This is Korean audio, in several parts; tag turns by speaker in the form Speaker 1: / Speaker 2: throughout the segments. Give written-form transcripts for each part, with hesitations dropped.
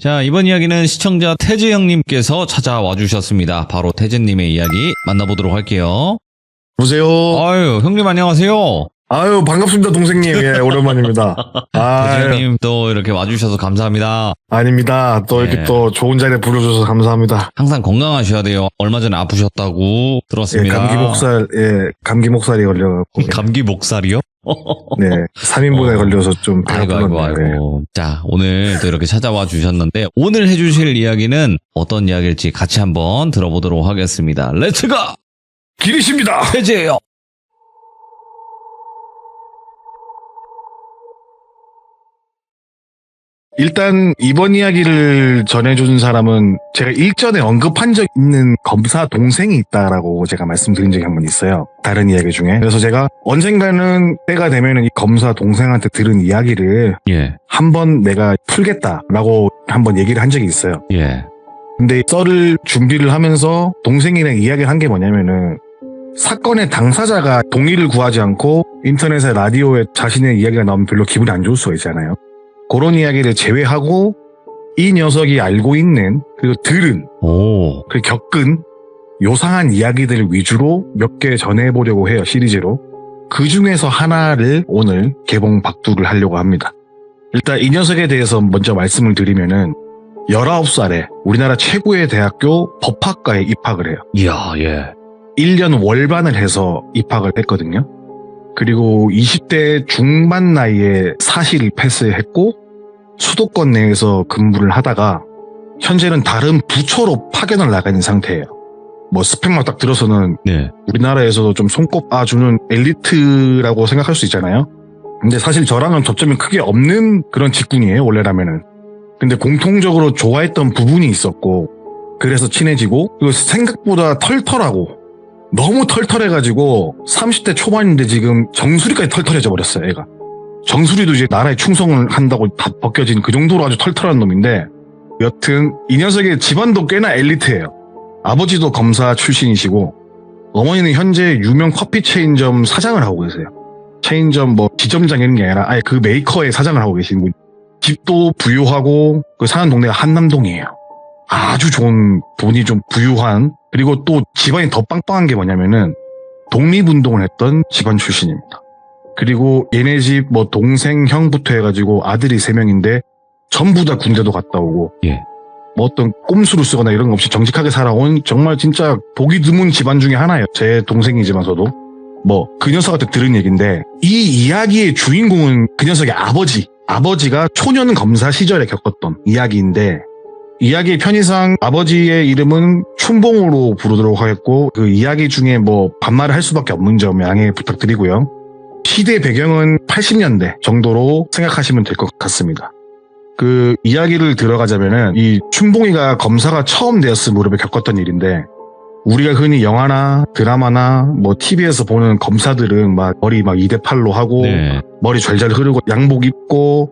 Speaker 1: 자, 이번 이야기는 시청자 태즈 형님께서 찾아와 주셨습니다. 바로 태즈님의 이야기 만나보도록 할게요.
Speaker 2: 보세요.
Speaker 1: 아유, 형님 안녕하세요.
Speaker 2: 아유, 반갑습니다, 동생님. 예, 오랜만입니다.
Speaker 1: 태즈 형님 또 이렇게 와주셔서 감사합니다.
Speaker 2: 아닙니다. 또 이렇게
Speaker 1: 예.
Speaker 2: 또 좋은 자리에 불러줘서 감사합니다.
Speaker 1: 항상 건강하셔야 돼요. 얼마 전에 아프셨다고
Speaker 2: 예,
Speaker 1: 들었습니다.
Speaker 2: 감기 목살이 걸려갖고.
Speaker 1: 감기 목살이요?
Speaker 2: 네, 3인분에 걸려서 좀 배가
Speaker 1: 아이고,
Speaker 2: 불렀네요.
Speaker 1: 아이고. 자, 오늘 또 이렇게 찾아와 주셨는데, 오늘 해주실 이야기는 어떤 이야기일지 같이 한번 들어보도록 하겠습니다. 렛츠고!
Speaker 2: 길이십니다.
Speaker 1: 태즈예요.
Speaker 2: 일단 이번 이야기를 전해준 사람은 제가 일전에 언급한 적 있는 검사 동생이 있다라고 제가 말씀드린 적이 한 번 있어요. 다른 이야기 중에. 그래서 제가 언젠가는 때가 되면은 이 검사 동생한테 들은 이야기를
Speaker 1: 예,
Speaker 2: 한번 내가 풀겠다라고 한번 얘기를 한 적이 있어요.
Speaker 1: 예,
Speaker 2: 근데 썰을 준비를 하면서 동생이랑 이야기를 한 게 뭐냐면은 사건의 당사자가 동의를 구하지 않고 인터넷에 라디오에 자신의 이야기가 나오면 별로 기분이 안 좋을 수가 있잖아요. 그런 이야기를 제외하고 이 녀석이 알고 있는 그리고 들은
Speaker 1: 오,
Speaker 2: 그리고 겪은 요상한 이야기들 위주로 몇 개 전해보려고 해요. 시리즈로. 그 중에서 하나를 오늘 개봉 박두를 하려고 합니다. 일단 이 녀석에 대해서 먼저 말씀을 드리면은 19살에 우리나라 최고의 대학교 법학과에 입학을 해요.
Speaker 1: 이야, 예.
Speaker 2: 1년 월반을 해서 입학을 했거든요. 그리고 20대 중반 나이에 사실 패스했고 수도권 내에서 근무를 하다가 현재는 다른 부처로 파견을 나가 있는 상태예요. 뭐 스펙만 딱 들어서는
Speaker 1: 네,
Speaker 2: 우리나라에서도 좀 손꼽아주는 엘리트라고 생각할 수 있잖아요. 근데 사실 저랑은 접점이 크게 없는 그런 직군이에요, 원래라면은. 근데 공통적으로 좋아했던 부분이 있었고 그래서 친해지고 그리고 생각보다 털털하고 너무 털털해가지고 30대 초반인데 지금 정수리까지 털털해져 버렸어요, 얘가. 정수리도 이제 나라에 충성을 한다고 다 벗겨진 그 정도로 아주 털털한 놈인데 여튼 이 녀석의 집안도 꽤나 엘리트예요. 아버지도 검사 출신이시고 어머니는 현재 유명 커피 체인점 사장을 하고 계세요. 체인점 뭐 지점장 이런 게 아니라 아예 그 메이커의 사장을 하고 계신 분. 집도 부유하고 그 사는 동네가 한남동이에요. 아주 좋은 돈이 좀 부유한 그리고 또 집안이 더 빵빵한 게 뭐냐면은 독립운동을 했던 집안 출신입니다. 그리고 얘네 집 뭐 동생 형부터 해가지고 아들이 3명인데 전부 다 군대도 갔다 오고
Speaker 1: 예.
Speaker 2: 뭐 어떤 꼼수를 쓰거나 이런 거 없이 정직하게 살아온 정말 진짜 보기 드문 집안 중에 하나예요. 제 동생이지만서도 뭐 그 녀석한테 들은 얘기인데 이 이야기의 주인공은 그 녀석의 아버지가 초년 검사 시절에 겪었던 이야기인데 이야기의 편의상 아버지의 이름은 춘봉으로 부르도록 하겠고 그 이야기 중에 뭐 반말을 할 수밖에 없는 점 양해 부탁드리고요. 시대 배경은 80년대 정도로 생각하시면 될 것 같습니다. 그 이야기를 들어가자면은 이 춘봉이가 검사가 처음 되었을 무렵에 겪었던 일인데 우리가 흔히 영화나 드라마나 뭐 TV에서 보는 검사들은 막 머리 막 2대8로 하고
Speaker 1: 네.
Speaker 2: 머리 잘잘 흐르고 양복 입고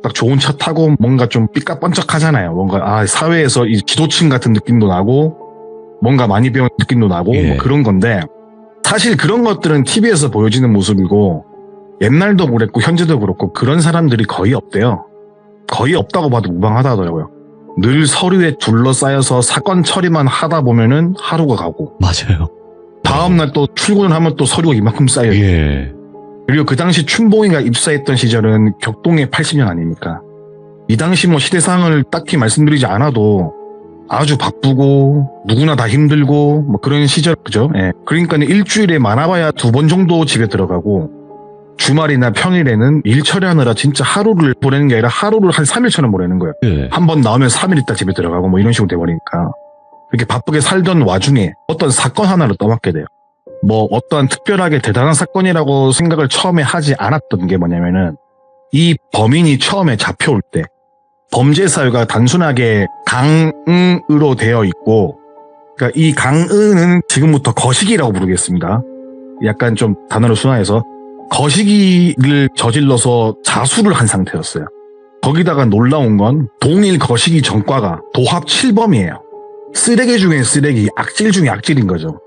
Speaker 2: 딱 좋은 차 타고 뭔가 좀 삐까뻔쩍하잖아요. 뭔가 사회에서 이 지도층 같은 느낌도 나고 뭔가 많이 배운 느낌도 나고
Speaker 1: 예.
Speaker 2: 뭐 그런 건데 사실 그런 것들은 TV에서 보여지는 모습이고 옛날도 그랬고 현재도 그렇고 그런 사람들이 거의 없대요. 거의 없다고 봐도 무방하다더라고요. 늘 서류에 둘러싸여서 사건 처리만 하다 보면은 하루가 가고
Speaker 1: 맞아요.
Speaker 2: 다음날 또 출근을 하면 또 서류가 이만큼 쌓여요.
Speaker 1: 예.
Speaker 2: 그리고 그 당시 춘봉이가 입사했던 시절은 격동의 80년 아닙니까? 이 당시 뭐 시대상을 딱히 말씀드리지 않아도 아주 바쁘고 누구나 다 힘들고 뭐 그런 시절 그죠? 예. 그러니까 일주일에 많아봐야 2번 정도 집에 들어가고 주말이나 평일에는 일 처리하느라 진짜 하루를 보내는 게 아니라 하루를 한 3일처럼 보내는 거예요.
Speaker 1: 예.
Speaker 2: 한 번 나오면 3일 있다 집에 들어가고 뭐 이런 식으로 돼버리니까 그렇게 바쁘게 살던 와중에 어떤 사건 하나를 떠맡게 돼요. 뭐 어떠한 특별하게 대단한 사건이라고 생각을 처음에 하지 않았던 게 뭐냐면은 이 범인이 처음에 잡혀올 때 범죄 사유가 단순하게 강으로 되어 있고 그러니까 이 강은은 지금부터 거시기라고 부르겠습니다. 약간 좀 단어를 순화해서 거시기를 저질러서 자수를 한 상태였어요. 거기다가 놀라운 건 동일 거시기 전과가 도합 7범이에요. 쓰레기 중에 쓰레기, 악질 중에 악질인 거죠.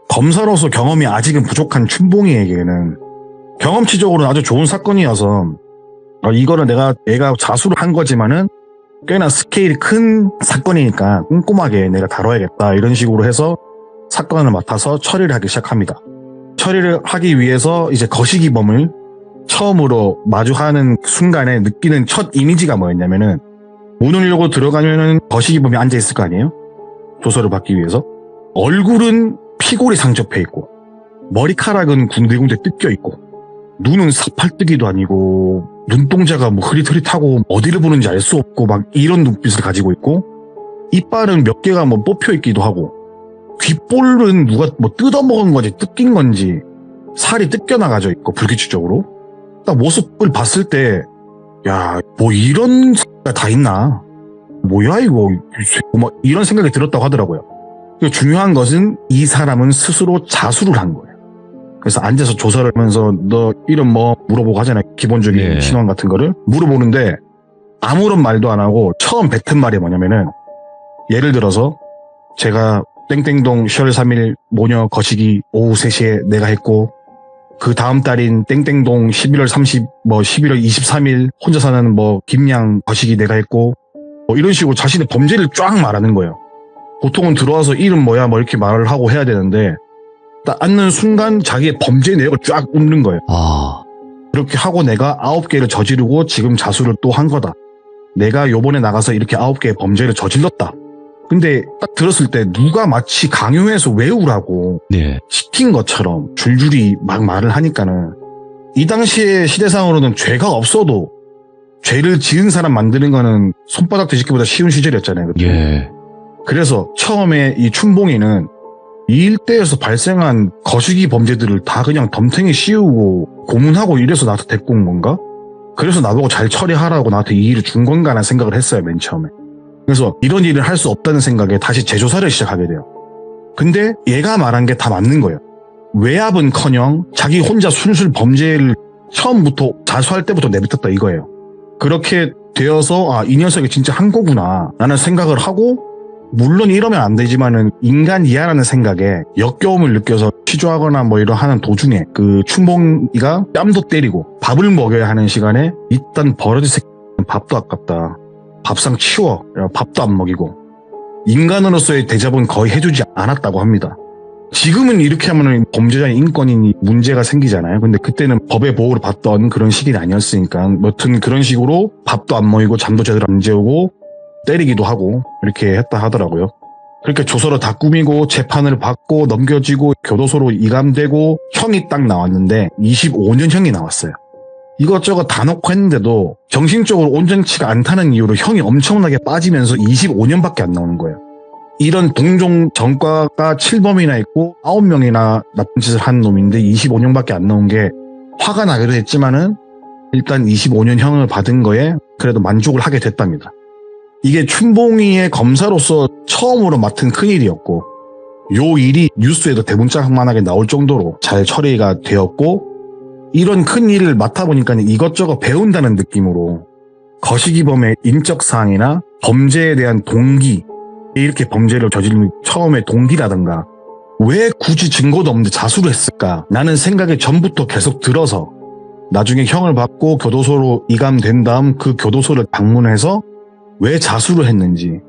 Speaker 2: 검사로서 경험이 아직은 부족한 춘봉이에게는 경험치적으로는 아주 좋은 사건이어서 이거는 얘가 자수를 한 거지만은 꽤나 스케일이 큰 사건이니까 꼼꼼하게 내가 다뤄야겠다 이런 식으로 해서 사건을 맡아서 처리를 하기 시작합니다. 처리를 하기 위해서 이제 거시기범을 처음으로 마주하는 순간에 느끼는 첫 이미지가 뭐였냐면은 문을 열고 들어가면은 거시기범이 앉아있을 거 아니에요? 조서를 받기 위해서. 얼굴은 피골이 상접해 있고 머리카락은 군데군데 뜯겨 있고 눈은 사팔뜨기도 아니고 눈동자가 뭐 흐릿흐릿하고 어디를 보는지 알 수 없고 막 이런 눈빛을 가지고 있고 이빨은 몇 개가 뭐 뽑혀 있기도 하고 귓볼은 누가 뭐 뜯어먹은 건지 뜯긴 건지 살이 뜯겨나가져 있고 불규칙적으로 딱 모습을 봤을 때 야, 뭐 이런 X가 다 있나? 뭐야 이거 막 이런 생각이 들었다고 하더라고요. 중요한 것은 이 사람은 스스로 자수를 한 거예요. 그래서 앉아서 조사를 하면서 너 이름 뭐 물어보고 하잖아요. 기본적인 신원 같은 거를 물어보는데 아무런 말도 안 하고 처음 뱉은 말이 뭐냐면은 예를 들어서 제가 땡땡동 10월 3일 모녀 거시기 오후 3시에 내가 했고 그 다음 달인 땡땡동 11월 30, 뭐 11월 23일 혼자 사는 뭐 김양 거시기 내가 했고 뭐 이런 식으로 자신의 범죄를 쫙 말하는 거예요. 보통은 들어와서 이름 뭐야 뭐 이렇게 말을 하고 해야 되는데 딱 앉는 순간 자기의 범죄 내역을 쫙 읊는 거예요. 그렇게 하고 내가 9개를 저지르고 지금 자수를 또 한 거다. 내가 요번에 나가서 이렇게 9개의 범죄를 저질렀다. 근데 딱 들었을 때 누가 마치 강요해서 외우라고 시킨 것처럼 줄줄이 막 말을 하니까는 이 당시의 시대상으로는 죄가 없어도 죄를 지은 사람 만드는 거는 손바닥 뒤집기보다 쉬운 시절이었잖아요. 그래서 처음에 이 춘봉이는 이 일대에서 발생한 거시기 범죄들을 다 그냥 덤탱이 씌우고 고문하고 이래서 나한테 데리고 온 건가? 그래서 나보고 잘 처리하라고 나한테 이 일을 준 건가 라는 생각을 했어요, 맨 처음에. 그래서 이런 일을 할 수 없다는 생각에 다시 재조사를 시작하게 돼요. 근데 얘가 말한 게 다 맞는 거예요. 외압은커녕 자기 혼자 술술 범죄를 처음부터 자수할 때부터 내뱉었다 이거예요. 그렇게 되어서 아, 이 녀석이 진짜 한 거구나 라는 생각을 하고 물론 이러면 안 되지만은 인간이야라는 생각에 역겨움을 느껴서 취조하거나 뭐 이런 하는 도중에 그 춘봉이가 뺨도 때리고 밥을 먹여야 하는 시간에 일단 버러지 새끼는 밥도 아깝다. 밥상 치워. 밥도 안 먹이고 인간으로서의 대접은 거의 해주지 않았다고 합니다. 지금은 이렇게 하면은 범죄자의 인권이 문제가 생기잖아요. 근데 그때는 법의 보호를 받던 그런 시기는 아니었으니까 여튼 그런 식으로 밥도 안 먹이고 잠도 제대로 안 재우고 때리기도 하고 이렇게 했다 하더라고요. 그렇게 조서를 다 꾸미고 재판을 받고 넘겨지고 교도소로 이감되고 형이 딱 나왔는데 25년형이 나왔어요. 이것저것 다 놓고 했는데도 정신적으로 온전치가 않다는 이유로 형이 엄청나게 빠지면서 25년밖에 안 나오는 거예요. 이런 동종 전과가 7범이나 있고 9명이나 나쁜 짓을 한 놈인데 25년밖에 안 나온 게 화가 나기도 했지만은 일단 25년형을 받은 거에 그래도 만족을 하게 됐답니다. 이게 춘봉이의 검사로서 처음으로 맡은 큰일이었고 요 일이 뉴스에도 대문짝만하게 나올 정도로 잘 처리가 되었고 이런 큰일을 맡아보니까 이것저것 배운다는 느낌으로 거시기범의 인적사항이나 범죄에 대한 동기 이렇게 범죄를 저지른 처음에 동기라든가 왜 굳이 증거도 없는데 자수를 했을까 라는 생각이 전부터 계속 들어서 나중에 형을 받고 교도소로 이감된 다음 그 교도소를 방문해서 왜 자수를 했는지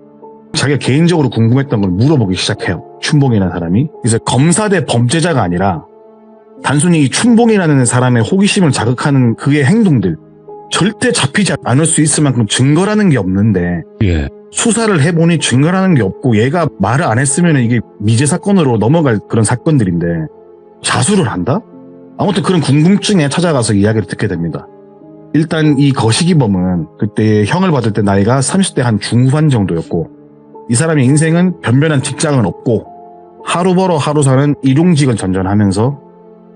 Speaker 2: 자기가 개인적으로 궁금했던 걸 물어보기 시작해요. 춘봉이라는 사람이. 그래서 검사 대 범죄자가 아니라 단순히 이 춘봉이라는 사람의 호기심을 자극하는 그의 행동들 절대 잡히지 않을 수 있을 만큼 증거라는 게 없는데 수사를 해보니 증거라는 게 없고 얘가 말을 안 했으면 이게 미제 사건으로 넘어갈 그런 사건들인데 자수를 한다? 아무튼 그런 궁금증에 찾아가서 이야기를 듣게 됩니다. 일단 이 거시기범은 그때 형을 받을 때 나이가 30대 한 중후반 정도였고 이 사람의 인생은 변변한 직장은 없고 하루 벌어 하루 사는 일용직을 전전하면서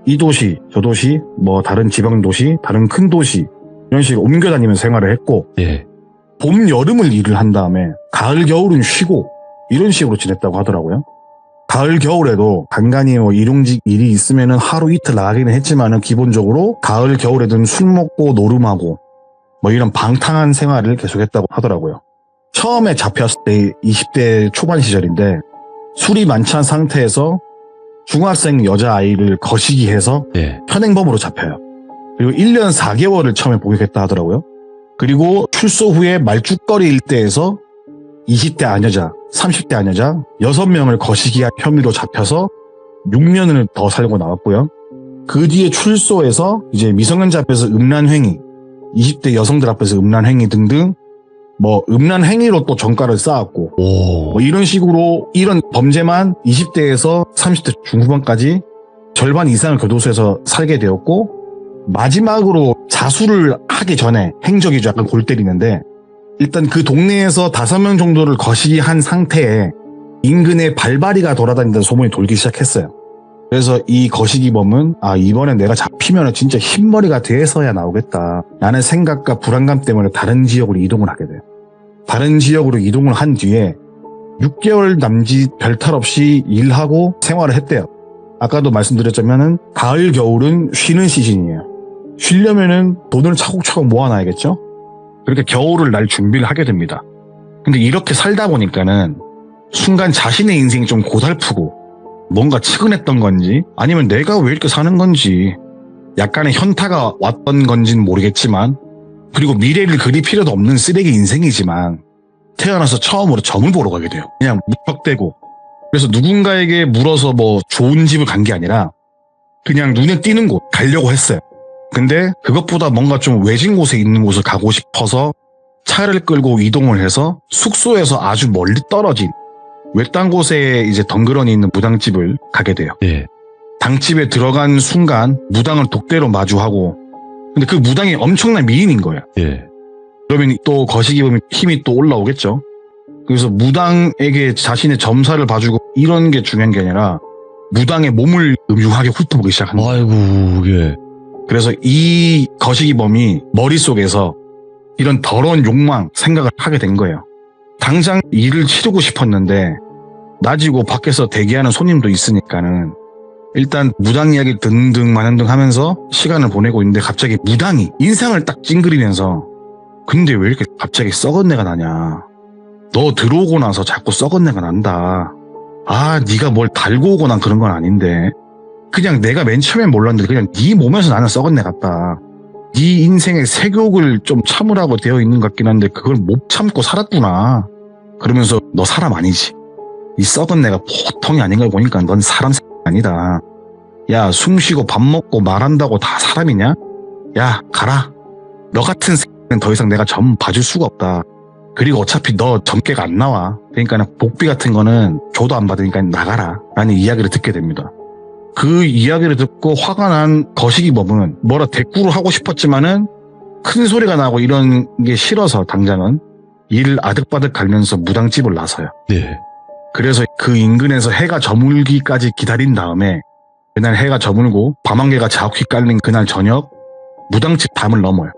Speaker 2: 이 도시 저 도시 뭐 다른 지방 도시 다른 큰 도시 이런 식으로 옮겨 다니면서 생활을 했고 봄 여름을 일을 한 다음에 가을 겨울은 쉬고 이런 식으로 지냈다고 하더라고요. 가을 겨울에도 간간히 뭐 일용직 일이 있으면은 하루 이틀 나가기는 했지만은 기본적으로 가을 겨울에든 술 먹고 노름하고 뭐 이런 방탕한 생활을 계속했다고 하더라고요. 처음에 잡혔을 때 20대 초반 시절인데 술이 만취한 상태에서 중학생 여자아이를 거시기해서 현행범으로 잡혀요. 그리고 1년 4개월을 처음에 복역했다 하더라고요. 그리고 출소 후에 말죽거리 일대에서 20대 아녀자, 30대 아녀자 6명을 거시기한 혐의로 잡혀서 6년을 더 살고 나왔고요. 그 뒤에 출소해서 이제 미성년자 앞에서 음란행위, 20대 여성들 앞에서 음란행위 등등 뭐 음란행위로 또 전과를 쌓았고 뭐 이런 식으로 이런 범죄만 20대에서 30대 중후반까지 절반 이상을 교도소에서 살게 되었고 마지막으로 자수를 하기 전에 행적이 약간 골 때리는데 일단 그 동네에서 5명 정도를 거시기한 상태에 인근에 발바리가 돌아다닌다는 소문이 돌기 시작했어요. 그래서 이 거시기범은 이번에 내가 잡히면 진짜 흰머리가 돼서야 나오겠다 라는 생각과 불안감 때문에 다른 지역으로 이동을 하게 돼요. 다른 지역으로 이동을 한 뒤에 6개월 남짓 별탈 없이 일하고 생활을 했대요. 아까도 말씀드렸자면은 가을 겨울은 쉬는 시즌이에요. 쉬려면은 돈을 차곡차곡 모아놔야겠죠? 그렇게 겨울을 날 준비를 하게 됩니다. 근데 이렇게 살다 보니까는 순간 자신의 인생이 좀 고달프고 뭔가 측은했던 건지 아니면 내가 왜 이렇게 사는 건지 약간의 현타가 왔던 건지는 모르겠지만 그리고 미래를 그릴 필요도 없는 쓰레기 인생이지만 태어나서 처음으로 점을 보러 가게 돼요. 그냥 무턱대고. 그래서 누군가에게 물어서 뭐 좋은 집을 간 게 아니라 그냥 눈에 띄는 곳 가려고 했어요. 근데 그것보다 뭔가 좀 외진 곳에 있는 곳을 가고 싶어서 차를 끌고 이동을 해서 숙소에서 아주 멀리 떨어진 외딴 곳에 이제 덩그러니 있는 무당집을 가게 돼요.
Speaker 1: 예.
Speaker 2: 당집에 들어간 순간 무당을 독대로 마주하고 근데 그 무당이 엄청난 미인인 거예요.
Speaker 1: 예.
Speaker 2: 그러면 또 거시기범이 힘이 또 올라오겠죠. 그래서 무당에게 자신의 점사를 봐주고 이런 게 중요한 게 아니라 무당의 몸을 음흉하게 훑어보기 시작한 거예요.
Speaker 1: 아이고, 예.
Speaker 2: 그래서 이 거시기범이 머릿속에서 이런 더러운 욕망, 생각을 하게 된 거예요. 당장 일을 치르고 싶었는데 낮이고 밖에서 대기하는 손님도 있으니까는 일단 무당 이야기 듣는 마는 등 하면서 시간을 보내고 있는데 갑자기 무당이 인상을 딱 찡그리면서 근데 왜 이렇게 갑자기 썩은 내가 나냐. 너 들어오고 나서 자꾸 썩은 내가 난다. 네가 뭘 달고 오거나 그런 건 아닌데 그냥 내가 맨 처음엔 몰랐는데 그냥 네 몸에서 나는 썩은 내 같다. 네 인생의 색욕을 좀 참으라고 되어 있는 것 같긴 한데 그걸 못 참고 살았구나. 그러면서 너 사람 아니지. 이 썩은 내가 보통이 아닌 걸 보니까 넌 사람 아니다. 야, 숨 쉬고 밥 먹고 말한다고 다 사람이냐? 야, 가라. 너 같은 새끼는 더 이상 내가 점 봐줄 수가 없다. 그리고 어차피 너 점괘가 안 나와. 그러니까 복비 같은 거는 줘도 안 받으니까 나가라. 라는 이야기를 듣게 됩니다. 그 이야기를 듣고 화가 난 거시기범은 뭐라 대꾸를 하고 싶었지만은 큰 소리가 나고 이런 게 싫어서 당장은 일을 아득바득 갈면서 무당집을 나서요.
Speaker 1: 네.
Speaker 2: 그래서 그 인근에서 해가 저물기까지 기다린 다음에 그날 해가 저물고 밤안개가 자욱히 깔린 그날 저녁 무당집 담을 넘어요.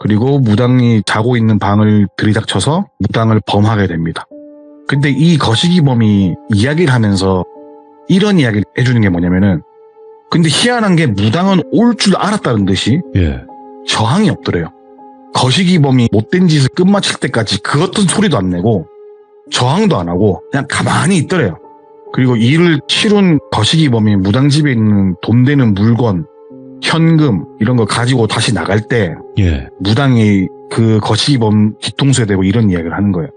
Speaker 2: 그리고 무당이 자고 있는 방을 들이닥쳐서 무당을 범하게 됩니다. 근데 이 거시기범이 이야기를 하면서 이런 이야기를 해주는 게 뭐냐면은 근데 희한한 게 무당은 올 줄 알았다는 듯이
Speaker 1: 예.
Speaker 2: 저항이 없더래요. 거시기범이 못된 짓을 끝마칠 때까지 그 어떤 소리도 안 내고 저항도 안 하고 그냥 가만히 있더래요. 그리고 일을 치룬 거시기범이 무당집에 있는 돈 되는 물건, 현금 이런 거 가지고 다시 나갈 때
Speaker 1: 예.
Speaker 2: 무당이 그 거시기범 뒤통수에 대고 이런 이야기를 하는 거예요.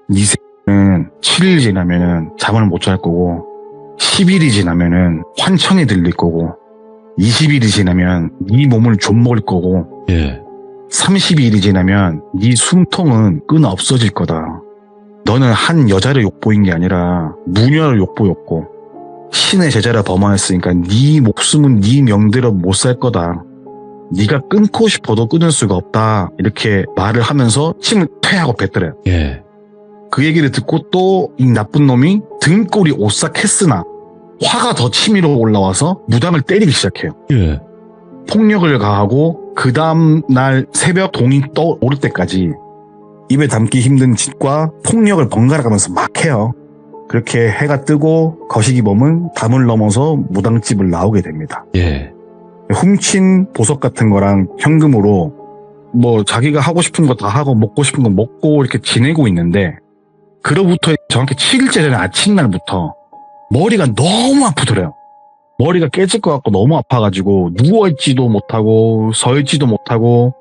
Speaker 2: 네 새끼는 7일 지나면은 잠을 못 잘 거고 10일이 지나면은 환청이 들릴 거고 20일이 지나면 네 몸을 좀 먹을 거고
Speaker 1: 예.
Speaker 2: 30일이 지나면 네 숨통은 끊어 없어질 거다. 너는 한 여자를 욕보인 게 아니라 무녀를 욕보였고 신의 제자를 범하였으니까 네 목숨은 네 명대로 못 살 거다. 네가 끊고 싶어도 끊을 수가 없다. 이렇게 말을 하면서 침을 퇴하고 뱉더래요.
Speaker 1: 예.
Speaker 2: 그 얘기를 듣고 또 이 나쁜 놈이 등골이 오싹했으나 화가 더 치밀어 올라와서 무당을 때리기 시작해요.
Speaker 1: 예.
Speaker 2: 폭력을 가하고 그 다음 날 새벽 동이 떠오를 때까지 입에 담기 힘든 짓과 폭력을 번갈아 가면서 막 해요. 그렇게 해가 뜨고 거시기범은 담을 넘어서 무당집을 나오게 됩니다.
Speaker 1: 예.
Speaker 2: 훔친 보석 같은 거랑 현금으로 뭐 자기가 하고 싶은 거 다 하고 먹고 싶은 거 먹고 이렇게 지내고 있는데 그로부터 정확히 7일째 전에 아침날부터 머리가 너무 아프더래요. 머리가 깨질 것 같고 너무 아파가지고 누워있지도 못하고 서있지도 못하고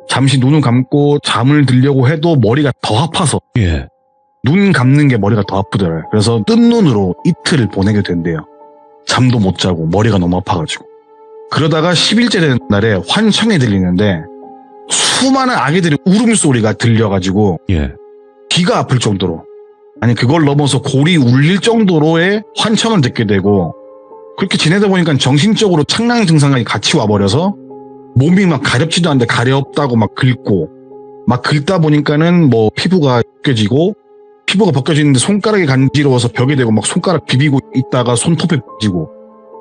Speaker 2: 잠시 눈을 감고 잠을 들려고 해도 머리가 더 아파서
Speaker 1: 예.
Speaker 2: 눈 감는 게 머리가 더 아프더라고요. 그래서 뜬 눈으로 이틀을 보내게 된대요. 잠도 못 자고 머리가 너무 아파가지고. 그러다가 10일째 되는 날에 환청이 들리는데 수많은 아기들의 울음소리가 들려가지고
Speaker 1: 예.
Speaker 2: 귀가 아플 정도로, 아니 그걸 넘어서 골이 울릴 정도로의 환청을 듣게 되고, 그렇게 지내다 보니까 정신적으로 창랑 증상이 같이 와버려서 몸이 막 가렵지도 않는데 가렵다고 막 긁고, 막 긁다 보니까는 뭐 피부가 벗겨지고, 피부가 벗겨지는데 손가락이 간지러워서 벽에 대고 막 손가락 비비고 있다가 손톱에 삐지고,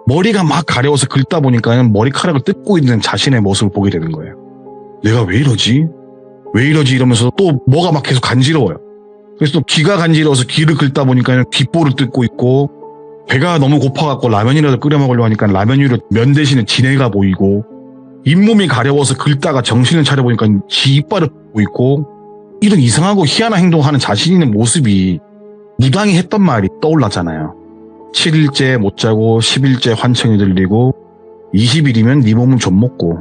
Speaker 2: 머리가 막 가려워서 긁다 보니까는 머리카락을 뜯고 있는 자신의 모습을 보게 되는 거예요. 내가 왜 이러지? 왜 이러지? 이러면서 또 뭐가 막 계속 간지러워요. 그래서 또 귀가 간지러워서 귀를 긁다 보니까는 귓볼을 뜯고 있고, 배가 너무 고파갖고 라면이라도 끓여 먹으려고 하니까 라면 위로 면 대신에 지네가 보이고, 잇몸이 가려워서 긁다가 정신을 차려보니까 지 이빨을 보고 있고, 이런 이상하고 희한한 행동하는 자신 있는 모습이 무당이 했던 말이 떠올랐잖아요. 7일째 못 자고 10일째 환청이 들리고 20일이면 네 몸은 좀 먹고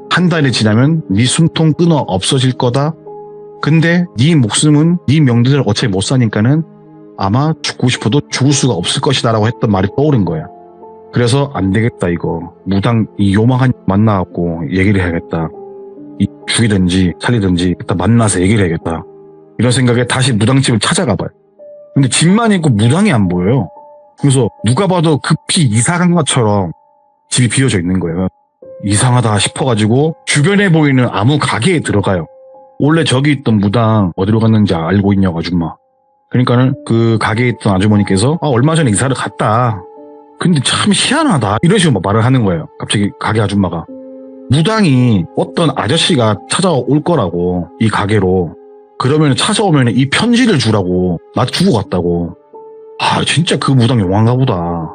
Speaker 2: 한 달이 지나면 네 숨통 끊어 없어질 거다. 근데 네 목숨은 네 명들을 어차피 못 사니까는 아마 죽고 싶어도 죽을 수가 없을 것이다 라고 했던 말이 떠오른 거야. 그래서 안 되겠다 이거. 무당 이 요망한 만나갖고 얘기를 해야겠다. 죽이든지 살리든지 일단 만나서 얘기를 해야겠다. 이런 생각에 다시 무당집을 찾아가 봐요. 근데 집만 있고 무당이 안 보여요. 그래서 누가 봐도 급히 이사 간 것처럼 집이 비어져 있는 거예요. 이상하다 싶어가지고 주변에 보이는 아무 가게에 들어가요. 원래 저기 있던 무당 어디로 갔는지 알고 있냐고 아줌마. 그러니까는 그 가게에 있던 아주머니께서 얼마 전에 이사를 갔다. 근데 참 희한하다. 이런 식으로 말을 하는 거예요. 갑자기 가게 아줌마가. 무당이 어떤 아저씨가 찾아올 거라고 이 가게로. 그러면 찾아오면 이 편지를 주라고 나한테 주고 갔다고. 진짜 그 무당 용한가 보다.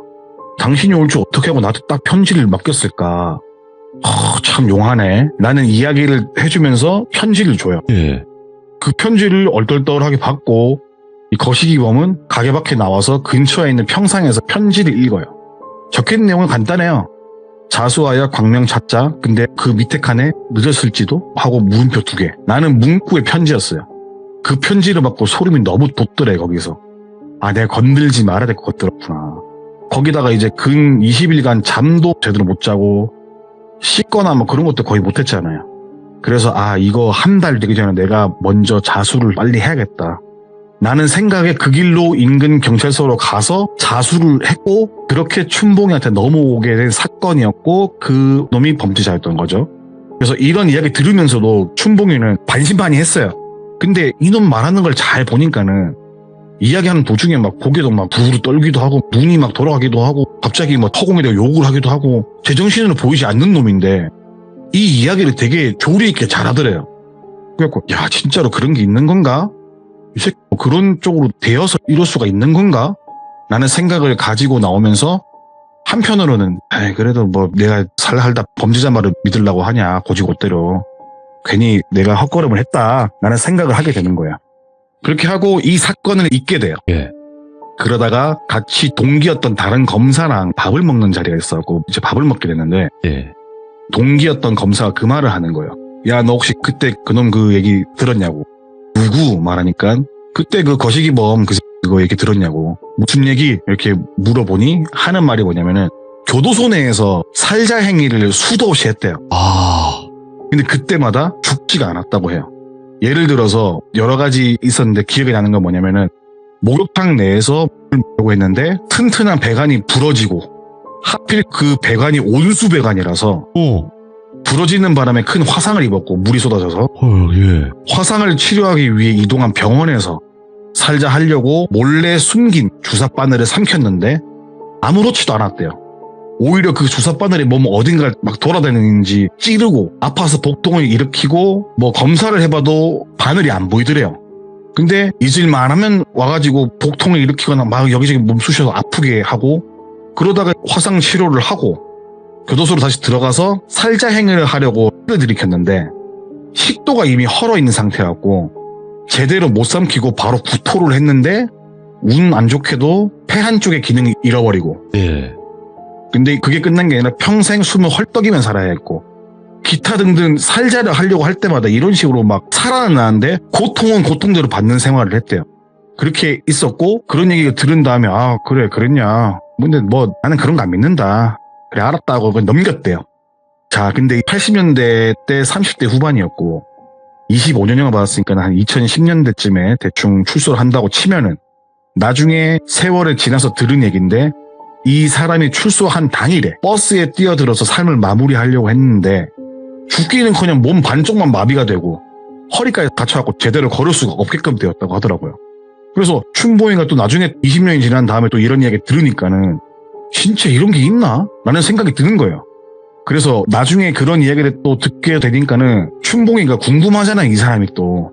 Speaker 2: 당신이 올 줄 어떻게 하고 나한테 딱 편지를 맡겼을까. 참 용하네. 라는 이야기를 해주면서 편지를 줘요.
Speaker 1: 예.
Speaker 2: 그 편지를 얼떨떨하게 받고 이 거시기범은 가게 밖에 나와서 근처에 있는 평상에서 편지를 읽어요. 적혀있는 내용은 간단해요. 자수하여 광명 찾자. 근데 그 밑에 칸에 늦었을지도 하고 물음표 2개. 나는 문구의 편지였어요. 그 편지를 받고 소름이 너무 돋더래 거기서. 내가 건들지 말아야 될 것 같더라구나. 거기다가 이제 근 20일간 잠도 제대로 못 자고 씻거나 뭐 그런 것도 거의 못 했잖아요. 그래서 이거 한 달 되기 전에 내가 먼저 자수를 빨리 해야겠다. 나는 생각에 그 길로 인근 경찰서로 가서 자수를 했고, 그렇게 춘봉이한테 넘어오게 된 사건이었고 그 놈이 범죄자였던 거죠. 그래서 이런 이야기 들으면서도 춘봉이는 반신반의했어요. 근데 이놈 말하는 걸 잘 보니까는 이야기하는 도중에 막 고개도 막 부르르 떨기도 하고 눈이 막 돌아가기도 하고 갑자기 막 허공에 대고 욕을 하기도 하고 제정신으로 보이지 않는 놈인데 이 이야기를 되게 조리 있게 잘하더래요. 그래갖고 진짜로 그런 게 있는 건가? 이 새끼 그런 쪽으로 되어서 이럴 수가 있는 건가? 라는 생각을 가지고 나오면서 한편으로는 그래도 뭐 내가 살다 범죄자 말을 믿으려고 하냐 고지고대로 괜히 내가 헛걸음을 했다 라는 생각을 하게 되는 거야. 그렇게 하고 이 사건을 잊게 돼요.
Speaker 1: 예.
Speaker 2: 그러다가 같이 동기였던 다른 검사랑 밥을 먹는 자리가 있었고 이제 밥을 먹게 됐는데
Speaker 1: 예.
Speaker 2: 동기였던 검사가 그 말을 하는 거예요. 너 혹시 그때 그놈 그 얘기 들었냐고. 누구 말하니까 그때 그 거시기범 그거 얘기 들었냐고. 무슨 얘기 이렇게 물어보니 하는 말이 뭐냐면은 교도소 내에서 살자 행위를 수도 없이 했대요. 근데 그때마다 죽지가 않았다고 해요. 예를 들어서 여러 가지 있었는데 기억이 나는 건 뭐냐면은 목욕탕 내에서 물을 먹으려고 했는데 튼튼한 배관이 부러지고 하필 그 배관이 온수 배관이라서 부러지는 바람에 큰 화상을 입었고 물이 쏟아져서
Speaker 1: 예.
Speaker 2: 화상을 치료하기 위해 이동한 병원에서 살자 하려고 몰래 숨긴 주사 바늘을 삼켰는데 아무렇지도 않았대요. 오히려 그 주사 바늘이 몸 어딘가 막 돌아다니는지 찌르고 아파서 복통을 일으키고 뭐 검사를 해봐도 바늘이 안 보이더래요. 근데 잊을만 하면 와가지고 복통을 일으키거나 막 여기저기 몸 쑤셔서 아프게 하고 그러다가 화상 치료를 하고 교도소로 다시 들어가서 살자 행위를 하려고 를 들이켰는데 식도가 이미 헐어 있는 상태였고 제대로 못 삼키고 바로 구토를 했는데 운 안 좋게도 폐 한쪽의 기능이 잃어버리고
Speaker 1: 예.
Speaker 2: 근데 그게 끝난 게 아니라 평생 숨을 헐떡이면 살아야 했고 기타 등등 살자를 하려고 할 때마다 이런 식으로 막 살아나는데 고통은 고통대로 받는 생활을 했대요. 그렇게 있었고 그런 얘기를 들은 다음에 아 그래 그랬냐. 근데 뭐 나는 그런 거 안 믿는다. 그래 알았다고 그냥 넘겼대요. 자 근데 80년대 때 30대 후반이었고 25년형을 받았으니까 한 2010년대쯤에 대충 출소를 한다고 치면은 나중에 세월이 지나서 들은 얘기인데 이 사람이 출소한 당일에 버스에 뛰어들어서 삶을 마무리하려고 했는데 죽기는커녕 몸 반쪽만 마비가 되고 허리까지 다쳐갖고 제대로 걸을 수가 없게끔 되었다고 하더라고요. 그래서 춘봉이가 또 나중에 20년이 지난 다음에 또 이런 이야기 들으니까는 진짜 이런 게 있나? 라는 생각이 드는 거예요. 그래서 나중에 그런 이야기를 또 듣게 되니까는 춘봉이가 궁금하잖아요. 이 사람이 또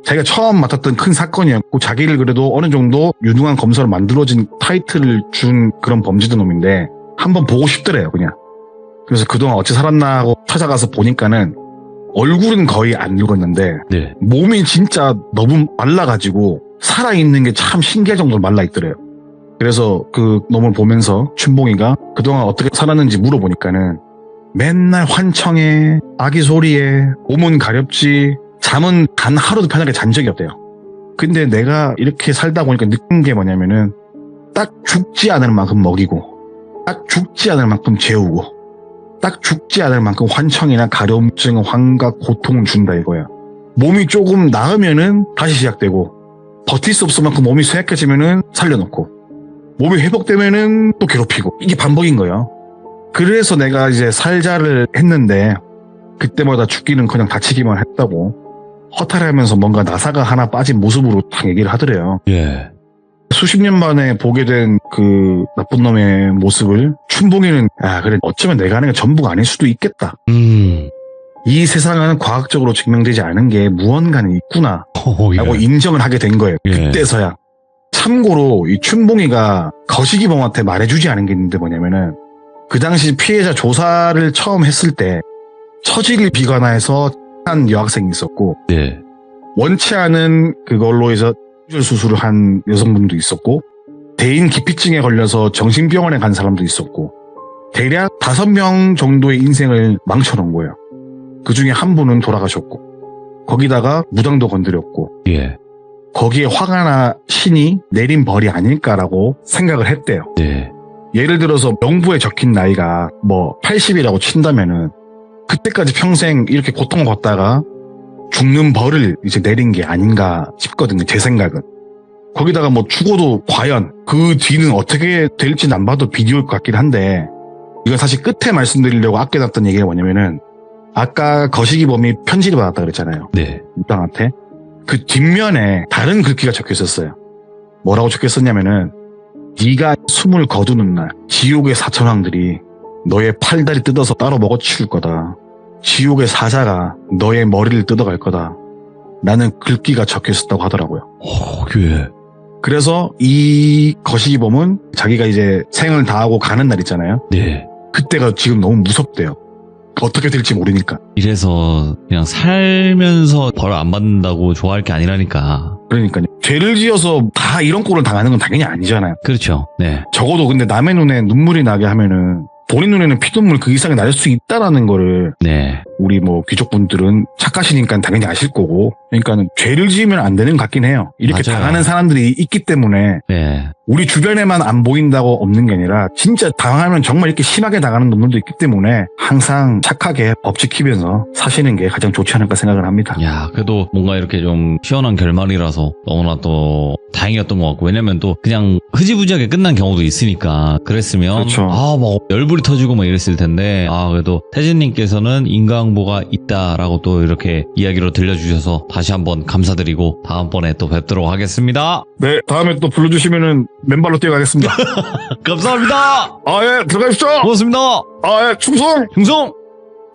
Speaker 2: 자기가 처음 맡았던 큰 사건이었고 자기를 그래도 어느 정도 유능한 검사로 만들어진 타이틀을 준 그런 범죄자 놈인데 한번 보고 싶더래요 그냥. 그래서 그동안 어찌 살았나 하고 찾아가서 보니까는 얼굴은 거의 안 늙었는데
Speaker 1: 네.
Speaker 2: 몸이 진짜 너무 말라가지고 살아있는 게 참 신기할 정도로 말라있더래요. 그래서 그 놈을 보면서 춘봉이가 그동안 어떻게 살았는지 물어보니까는 맨날 환청해, 아기 소리에, 몸은 가렵지, 잠은 단 하루도 편하게 잔 적이 없대요. 근데 내가 이렇게 살다 보니까 느낀 게 뭐냐면은 딱 죽지 않을 만큼 먹이고 딱 죽지 않을 만큼 재우고 딱 죽지 않을 만큼 환청이나 가려움증, 환각, 고통을 준다 이거야. 몸이 조금 나으면은 다시 시작되고 버틸 수 없을 만큼 몸이 쇠약해지면은 살려놓고 몸이 회복되면은 또 괴롭히고 이게 반복인 거예요. 그래서 내가 이제 살자를 했는데 그때마다 죽기는커녕 다치기만 했다고 허탈해하면서 뭔가 나사가 하나 빠진 모습으로 딱 얘기를 하더래요.
Speaker 1: 예.
Speaker 2: 수십 년 만에 보게 된 그 나쁜 놈의 모습을 춘봉이는 아 그래 어쩌면 내가 하는 게 전부가 아닐 수도 있겠다. 이 세상은 과학적으로 증명되지 않은 게 무언가는 있구나 라고
Speaker 1: 예.
Speaker 2: 인정을 하게 된 거예요.
Speaker 1: 예.
Speaker 2: 그때서야. 참고로 이 춘봉이가 거시기범한테 말해주지 않은 게 있는데 뭐냐면은 그 당시 피해자 조사를 처음 했을 때 처지를 비관화해서 한 여학생이 있었고
Speaker 1: 네.
Speaker 2: 원치 않은 그걸로 해서 수술을 한 여성분도 있었고 대인 기피증에 걸려서 정신병원에 간 사람도 있었고 대략 5명 정도의 인생을 망쳐놓은 거예요. 그 중에 한 분은 돌아가셨고 거기다가 무당도 건드렸고
Speaker 1: 예.
Speaker 2: 거기에 화가 나 신이 내린 벌이 아닐까라고 생각을 했대요.
Speaker 1: 네.
Speaker 2: 예를 들어서 명부에 적힌 나이가 뭐 80이라고 친다면은 그때까지 평생 이렇게 고통을 받다가 죽는 벌을 이제 내린 게 아닌가 싶거든요. 제 생각은. 거기다가 뭐 죽어도 과연 그 뒤는 어떻게 될지는 안 봐도 비디오일 것 같긴 한데 이건 사실 끝에 말씀드리려고 아껴놨던 얘기가 뭐냐면은 아까 거시기범이 편지를 받았다 그랬잖아요.
Speaker 1: 네.
Speaker 2: 무당한테. 그 뒷면에 다른 글귀가 적혀 있었어요. 뭐라고 적혀 있었냐면은 네가 숨을 거두는 날 지옥의 사천왕들이 너의 팔다리 뜯어서 따로 먹어치울 거다. 지옥의 사자가 너의 머리를 뜯어갈 거다. 라는 글귀가 적혀 있었다고 하더라고요.
Speaker 1: 예.
Speaker 2: 그래서 이 거시기범은 자기가 이제 생을 다하고 가는 날 있잖아요.
Speaker 1: 네.
Speaker 2: 그때가 지금 너무 무섭대요. 어떻게 될지 모르니까.
Speaker 1: 이래서 그냥 살면서 벌 안 받는다고 좋아할 게 아니라니까.
Speaker 2: 그러니까요. 죄를 지어서 다 이런 꼴을 당하는 건 당연히 아니잖아요.
Speaker 1: 그렇죠. 네.
Speaker 2: 적어도 근데 남의 눈에 눈물이 나게 하면은 본인 눈에는 피눈물 그 이상이 날 수 있다라는 거를
Speaker 1: 네.
Speaker 2: 우리 뭐 귀족분들은 착하시니까 당연히 아실 거고 그러니까는 죄를 지으면 안 되는 것 같긴 해요. 이렇게
Speaker 1: 맞아요.
Speaker 2: 당하는 사람들이 있기 때문에
Speaker 1: 네.
Speaker 2: 우리 주변에만 안 보인다고 없는 게 아니라 진짜 당하면 정말 이렇게 심하게 당하는 놈들도 있기 때문에 항상 착하게 법 지키면서 사시는 게 가장 좋지 않을까 생각을 합니다.
Speaker 1: 야, 그래도 뭔가 이렇게 좀 시원한 결말이라서 너무나 또 다행이었던 것 같고, 왜냐면 또 그냥 흐지부지하게 끝난 경우도 있으니까 그랬으면
Speaker 2: 그렇죠.
Speaker 1: 뭐 열불이 터지고 막 이랬을 텐데, 그래도 태진님께서는 인과응보가 있다라고 또 이렇게 이야기로 들려주셔서 다시 한번 감사드리고 다음번에 또 뵙도록 하겠습니다.
Speaker 2: 네, 다음에 또 불러주시면은 맨발로 뛰어가겠습니다.
Speaker 1: 감사합니다.
Speaker 2: 예, 들어가십시오.
Speaker 1: 고맙습니다.
Speaker 2: 예, 충성.
Speaker 1: 충성!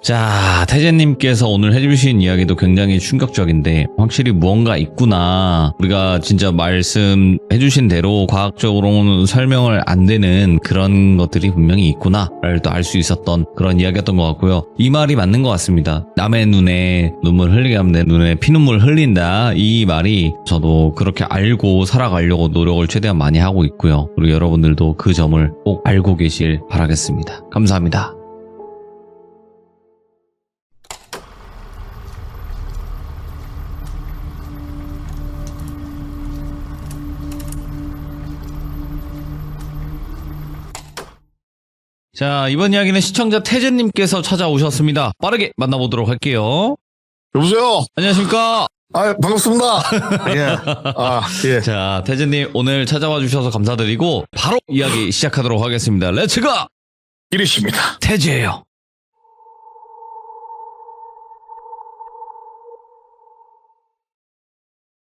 Speaker 1: 자, 태재님께서 오늘 해주신 이야기도 굉장히 충격적인데 확실히 무언가 있구나. 우리가 진짜 말씀해주신 대로 과학적으로는 설명을 안 되는 그런 것들이 분명히 있구나를 또 알 수 있었던 그런 이야기였던 것 같고요. 이 말이 맞는 것 같습니다. 남의 눈에 눈물 흘리게 하면 내 눈에 피눈물 흘린다. 이 말이 저도 그렇게 알고 살아가려고 노력을 최대한 많이 하고 있고요. 그리고 여러분들도 그 점을 꼭 알고 계실 바라겠습니다. 감사합니다. 자, 이번 이야기는 시청자 태재님께서 찾아오셨습니다. 빠르게 만나보도록 할게요.
Speaker 3: 여보세요?
Speaker 1: 안녕하십니까?
Speaker 3: 아, 반갑습니다. 예. 예.
Speaker 1: 자, 태재님 오늘 찾아와 주셔서 감사드리고 바로 이야기 시작하도록 하겠습니다. 렛츠고!
Speaker 3: 이리십니다.
Speaker 1: 태재예요.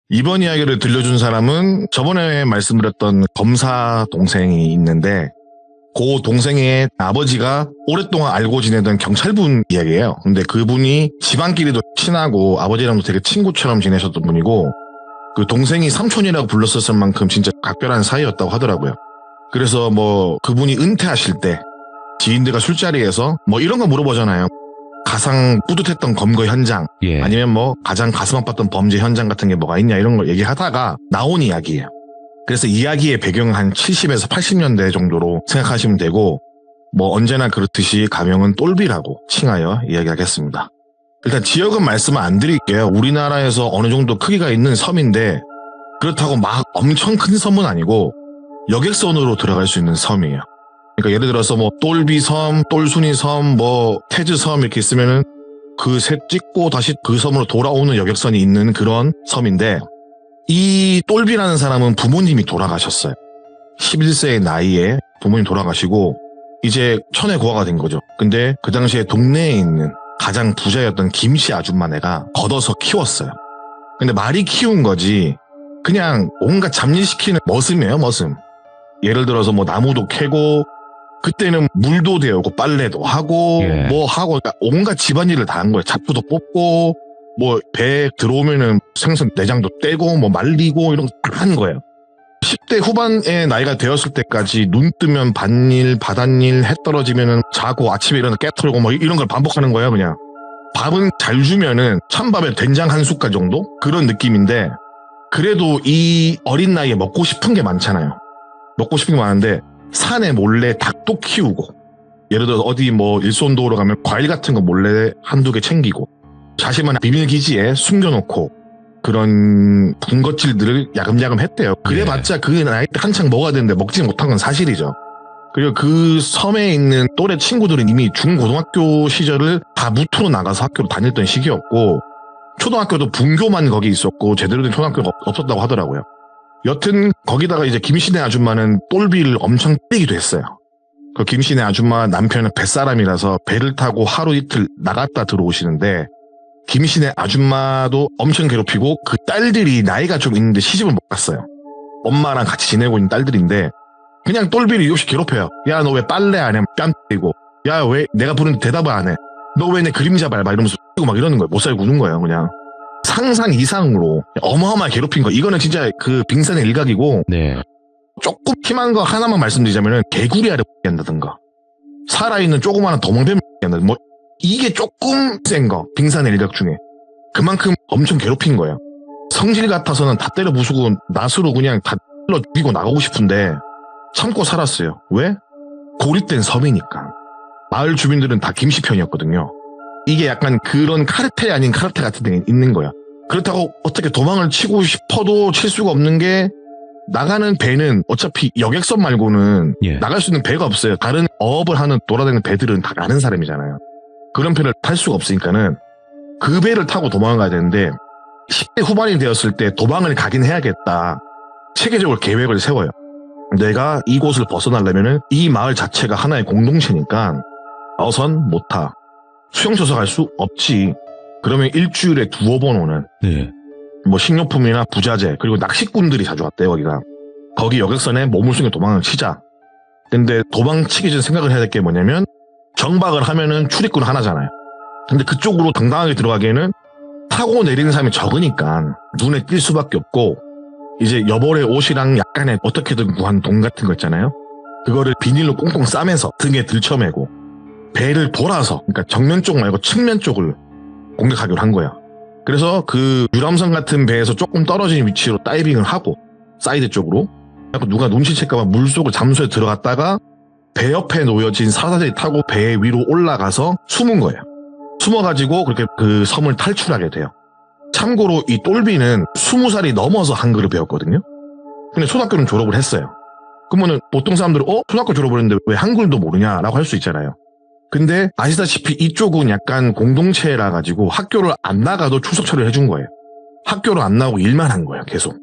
Speaker 2: 이번 이야기를 들려준 사람은 저번에 말씀드렸던 검사 동생이 있는데 그 동생의 아버지가 오랫동안 알고 지내던 경찰분 이야기예요. 근데 그분이 집안끼리도 친하고 아버지랑도 되게 친구처럼 지내셨던 분이고 그 동생이 삼촌이라고 불렀었을 만큼 진짜 각별한 사이였다고 하더라고요. 그래서 뭐 그분이 은퇴하실 때 지인들과 술자리에서 뭐 이런 거 물어보잖아요. 가장 뿌듯했던 검거 현장
Speaker 1: 예.
Speaker 2: 아니면 뭐 가장 가슴 아팠던 범죄 현장 같은 게 뭐가 있냐 이런 걸 얘기하다가 나온 이야기예요. 그래서 이야기의 배경은 한 70에서 80년대 정도로 생각하시면 되고 뭐 언제나 그렇듯이 가명은 똘비라고 칭하여 이야기하겠습니다. 일단 지역은 말씀을 안 드릴게요. 우리나라에서 어느 정도 크기가 있는 섬인데 그렇다고 막 엄청 큰 섬은 아니고 여객선으로 들어갈 수 있는 섬이에요. 그러니까 예를 들어서 뭐 똘비섬, 똘순이섬, 뭐 태즈섬 이렇게 있으면은 그 셋 찍고 다시 그 섬으로 돌아오는 여객선이 있는 그런 섬인데 이 똘비라는 사람은 부모님이 돌아가셨어요. 11세의 나이에 부모님 돌아가시고 이제 천의 고아가 된 거죠. 근데 그 당시에 동네에 있는 가장 부자였던 김씨 아줌마네가 걷어서 키웠어요. 근데 말이 키운 거지 그냥 온갖 잡일시키는 머슴이에요, 머슴. 예를 들어서 뭐 나무도 캐고 그때는 물도 데우고 빨래도 하고
Speaker 1: 예.
Speaker 2: 뭐 하고 그러니까 온갖 집안일을 다 한 거예요. 잡부도 뽑고 뭐 배 들어오면은 생선 내장도 떼고 뭐 말리고 이런 거 다 한 거예요. 10대 후반의 나이가 되었을 때까지 눈 뜨면 밭일, 바닷일, 해 떨어지면은 자고 아침에 일어나 깨트리고 뭐 이런 걸 반복하는 거예요, 그냥. 밥은 잘 주면은 찬밥에 된장 한 숟갈 정도? 그런 느낌인데 그래도 이 어린 나이에 먹고 싶은 게 많잖아요. 먹고 싶은 게 많은데 산에 몰래 닭도 키우고 예를 들어서 어디 뭐 일손도로 가면 과일 같은 거 몰래 한두 개 챙기고 자신만의 비밀기지에 숨겨놓고 그런 군것질들을 야금야금 했대요. 그래봤자 그 나이 때 한창 먹어야 되는데 먹지 못한 건 사실이죠. 그리고 그 섬에 있는 또래 친구들은 이미 중고등학교 시절을 다 무투로 나가서 학교로 다녔던 시기였고 초등학교도 분교만 거기 있었고 제대로 된 초등학교가 없었다고 하더라고요. 여튼 거기다가 이제 김씨네 아줌마는 똘비를 엄청 때리기도 했어요. 그 김씨네 아줌마 남편은 뱃사람이라서 배를 타고 하루 이틀 나갔다 들어오시는데 김씨네 아줌마도 엄청 괴롭히고 그 딸들이 나이가 좀 있는데 시집을 못 갔어요. 엄마랑 같이 지내고 있는 딸들인데 그냥 똘비를 이없이 괴롭혀요. 야, 너 왜 빨래 안 해? 뺨 때리고. 야, 왜 내가 부르는데 대답을 안 해? 너 왜 내 그림자 밟아? 이러면서 막 이러는 거예요. 못 살고 우는 거예요, 그냥. 상상 이상으로 어마어마하게 괴롭힌 거. 이거는 진짜 그 빙산의 일각이고
Speaker 1: 네.
Speaker 2: 조금 심한 거 하나만 말씀드리자면은 개구리알을 한다든가 살아있는 조그마한 도망뱀을 한다든가 뭐 이게 조금 센 거. 빙산의 일각 중에. 그만큼 엄청 괴롭힌 거예요. 성질 같아서는 다 때려 부수고 낫으로 그냥 다 때려 죽이고 나가고 싶은데 참고 살았어요. 왜? 고립된 섬이니까. 마을 주민들은 다 김씨 편이었거든요. 이게 약간 그런 카르텔 아닌 카르텔 같은 데 있는 거야. 그렇다고 어떻게 도망을 치고 싶어도 칠 수가 없는 게 나가는 배는 어차피 여객선 말고는
Speaker 1: 예.
Speaker 2: 나갈 수 있는 배가 없어요. 다른 어업을 하는 돌아다니는 배들은 다 아는 사람이잖아요. 그런 배를 탈 수가 없으니까는 그 배를 타고 도망을 가야 되는데 10대 후반이 되었을 때 도망을 가긴 해야겠다. 체계적으로 계획을 세워요. 내가 이곳을 벗어나려면은 이 마을 자체가 하나의 공동체니까 어선 못 타. 수영쳐서 갈 수 없지. 그러면 일주일에 두어 번 오는
Speaker 1: 네.
Speaker 2: 뭐 식료품이나 부자재 그리고 낚시꾼들이 자주 왔대요. 거기가. 거기 여객선에 몸을 숨겨 도망을 치자. 근데 도망치기 전 생각을 해야 될 게 뭐냐면 정박을 하면은 출입군 하나잖아요. 근데 그쪽으로 당당하게 들어가기에는 타고 내리는 사람이 적으니까 눈에 띌 수밖에 없고 이제 여벌의 옷이랑 약간의 어떻게든 구한 돈 같은 거 있잖아요. 그거를 비닐로 꽁꽁 싸매서 등에 들쳐매고 배를 돌아서 그러니까 정면 쪽 말고 측면 쪽을 공격하기로 한 거야. 그래서 그 유람선 같은 배에서 조금 떨어진 위치로 다이빙을 하고 사이드 쪽으로 누가 눈치챌까봐 물속을 잠수에 들어갔다가 배 옆에 놓여진 사다리 타고 배 위로 올라가서 숨은 거예요. 숨어가지고 그렇게 그 섬을 탈출하게 돼요. 참고로 이 똘비는 20살이 넘어서 한글을 배웠거든요. 근데 초등학교는 졸업을 했어요. 그러면은 보통 사람들은 초등학교 졸업했는데 왜 한글도 모르냐라고 할 수 있잖아요. 근데 아시다시피 이쪽은 약간 공동체라 가지고 학교를 안 나가도 출석 처리를 해준 거예요. 학교를 안 나오고 일만 한 거예요, 계속.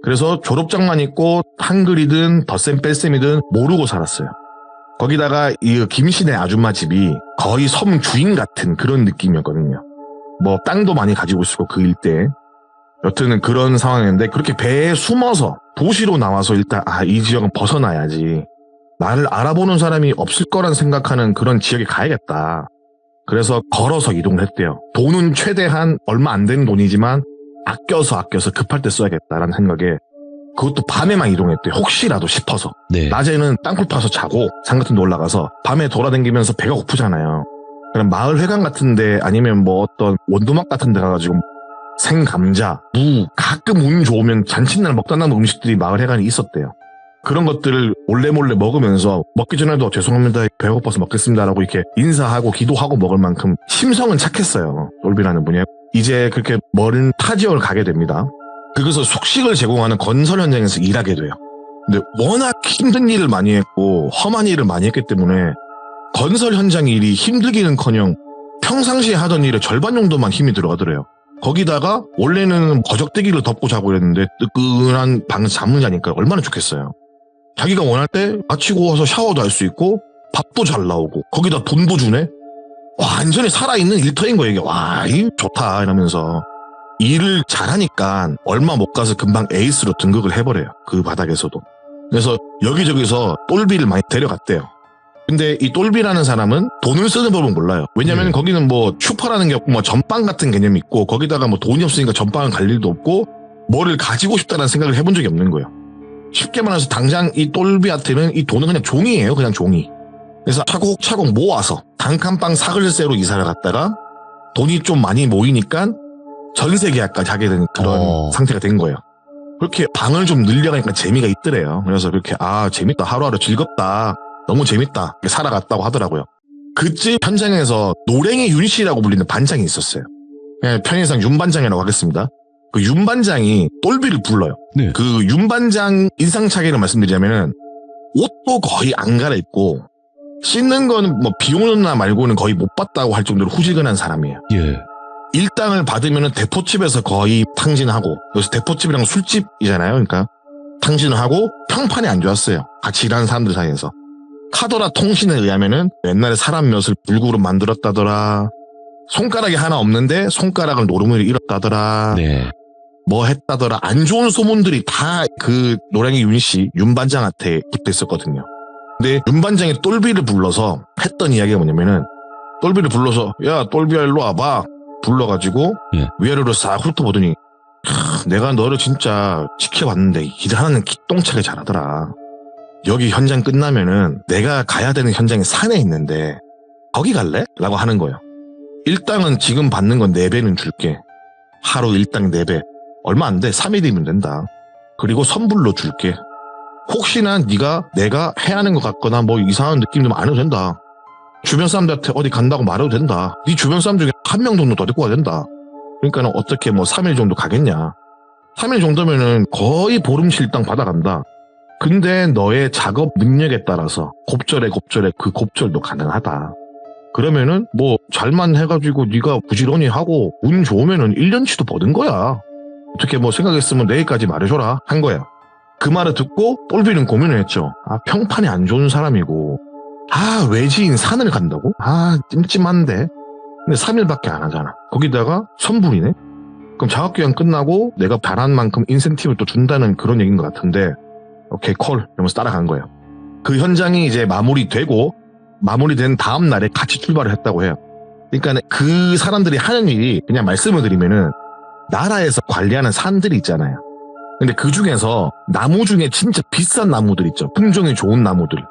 Speaker 2: 그래서 졸업장만 있고 한글이든 덧셈 뺄셈이든 모르고 살았어요. 거기다가 이 김씨네 아줌마 집이 거의 섬 주인 같은 그런 느낌이었거든요. 뭐 땅도 많이 가지고 있었고 그 일대에. 여튼 그런 상황이었는데 그렇게 배에 숨어서 도시로 나와서 일단 이 지역은 벗어나야지. 나를 알아보는 사람이 없을 거란 생각하는 그런 지역에 가야겠다. 그래서 걸어서 이동을 했대요. 돈은 최대한 얼마 안 되는 돈이지만 아껴서 급할 때 써야겠다라는 생각에 그것도 밤에만 이동했대요. 혹시라도 싶어서.
Speaker 1: 네.
Speaker 2: 낮에는 땅굴 파서 자고 산 같은 데 올라가서 밤에 돌아다니면서 배가 고프잖아요. 그럼 마을 회관 같은데 아니면 뭐 어떤 원두막 같은 데 가가지고 생감자, 무, 가끔 운 좋으면 잔칫날 먹다 남은 음식들이 마을 회관에 있었대요. 그런 것들을 몰래 먹으면서 먹기 전에도 죄송합니다, 배고파서 먹겠습니다라고 이렇게 인사하고 기도하고 먹을 만큼 심성은 착했어요. 똘비라는 분이. 이제 그렇게 먼 타 지역을 가게 됩니다. 그래서 숙식을 제공하는 건설 현장에서 일하게 돼요. 근데 워낙 힘든 일을 많이 했고 험한 일을 많이 했기 때문에 건설 현장 일이 힘들기는커녕 평상시에 하던 일의 절반 정도만 힘이 들어가더래요. 거기다가 원래는 거적대기를 덮고 자고 이랬는데 뜨끈한 방에서 잠을 자니까 얼마나 좋겠어요. 자기가 원할 때 마치고 와서 샤워도 할 수 있고 밥도 잘 나오고 거기다 돈도 주네. 완전히 살아있는 일터인 거예요. 이게 와, 이 좋다 이러면서 일을 잘하니까 얼마 못 가서 금방 에이스로 등극을 해버려요. 그 바닥에서도. 그래서 여기저기서 똘비를 많이 데려갔대요. 근데 이 똘비라는 사람은 돈을 쓰는 법은 몰라요. 왜냐면 거기는 뭐 슈퍼라는 게 없고 뭐 전빵 같은 개념이 있고 거기다가 뭐 돈이 없으니까 전빵을 갈 일도 없고 뭐를 가지고 싶다는 생각을 해본 적이 없는 거예요. 쉽게 말해서 당장 이 똘비한테는 이 돈은 그냥 종이에요. 그냥 종이. 그래서 차곡차곡 모아서 단칸방 사글세로 이사를 갔다가 돈이 좀 많이 모이니까 전세 계약까지 하게 된 그런 상태가 된 거예요. 그렇게 방을 좀 늘려가니까 재미가 있더래요. 그래서 그렇게 재밌다, 하루하루 즐겁다, 너무 재밌다 이렇게 살아갔다고 하더라고요. 그집 현장에서 노랭이 윤씨라고 불리는 반장이 있었어요. 그냥 편의상 윤반장이라고 하겠습니다. 그 윤반장이 똘비를 불러요.
Speaker 1: 네.
Speaker 2: 그 윤반장 인상착의를 말씀드리자면은 옷도 거의 안 갈아입고 씻는 거는 뭐 비 오는 날 말고는 거의 못 봤다고 할 정도로 후질근한 사람이에요.
Speaker 1: 예.
Speaker 2: 일당을 받으면은 대포집에서 거의 탕진하고, 여기서 대포집이랑 술집이잖아요. 그러니까 탕진을 하고 평판이 안 좋았어요. 같이 일하는 사람들 사이에서. 카더라 통신에 의하면은 옛날에 사람 몇을 불구로 만들었다더라. 손가락이 하나 없는데 손가락을 노름을 잃었다더라.
Speaker 1: 네.
Speaker 2: 뭐 했다더라. 안 좋은 소문들이 다 그 노랭이 윤씨, 윤반장한테 붙어 있었거든요. 근데 윤반장이 똘비를 불러서 했던 이야기가 뭐냐면은 똘비를 불러서 야 똘비야 일로 와봐 불러가지고 위아래로 싹 훑어보더니 내가 너를 진짜 지켜봤는데 일 하나는 기똥차게 잘하더라. 여기 현장 끝나면은 내가 가야 되는 현장이 산에 있는데 거기 갈래? 라고 하는 거예요. 일당은 지금 받는 건 4배는 줄게. 하루 일당 4배. 얼마 안 돼. 3일이면 된다. 그리고 선불로 줄게. 혹시나 내가 해야 하는 것 같거나 뭐 이상한 느낌 좀 안 해도 된다. 주변 사람들한테 어디 간다고 말해도 된다. 네 주변 사람 중에 한 명 정도 더 데리고 가야 된다. 그러니까는 어떻게 뭐 3일 정도 가겠냐. 3일 정도면은 거의 보름치 일당 받아간다. 근데 너의 작업 능력에 따라서 곱절에 그 곱절도 가능하다. 그러면은 뭐 잘만 해가지고 네가 부지런히 하고 운 좋으면은 1년치도 버는 거야. 어떻게 뭐 생각했으면 내일까지 말해줘라 한 거야. 그 말을 듣고 똘비는 고민을 했죠. 평판이 안 좋은 사람이고 외지인 산을 간다고? 찜찜한데. 근데 3일밖에 안 하잖아. 거기다가 선불이네? 그럼 작업기간 끝나고 내가 바란 만큼 인센티브를 또 준다는 그런 얘기인 것 같은데 오케이 콜 이러면서 따라간 거예요. 그 현장이 이제 마무리된 다음 날에 같이 출발을 했다고 해요. 그러니까 그 사람들이 하는 일이 그냥 말씀을 드리면은 나라에서 관리하는 산들이 있잖아요. 근데 그 중에서 나무 중에 진짜 비싼 나무들 있죠. 품종이 좋은 나무들.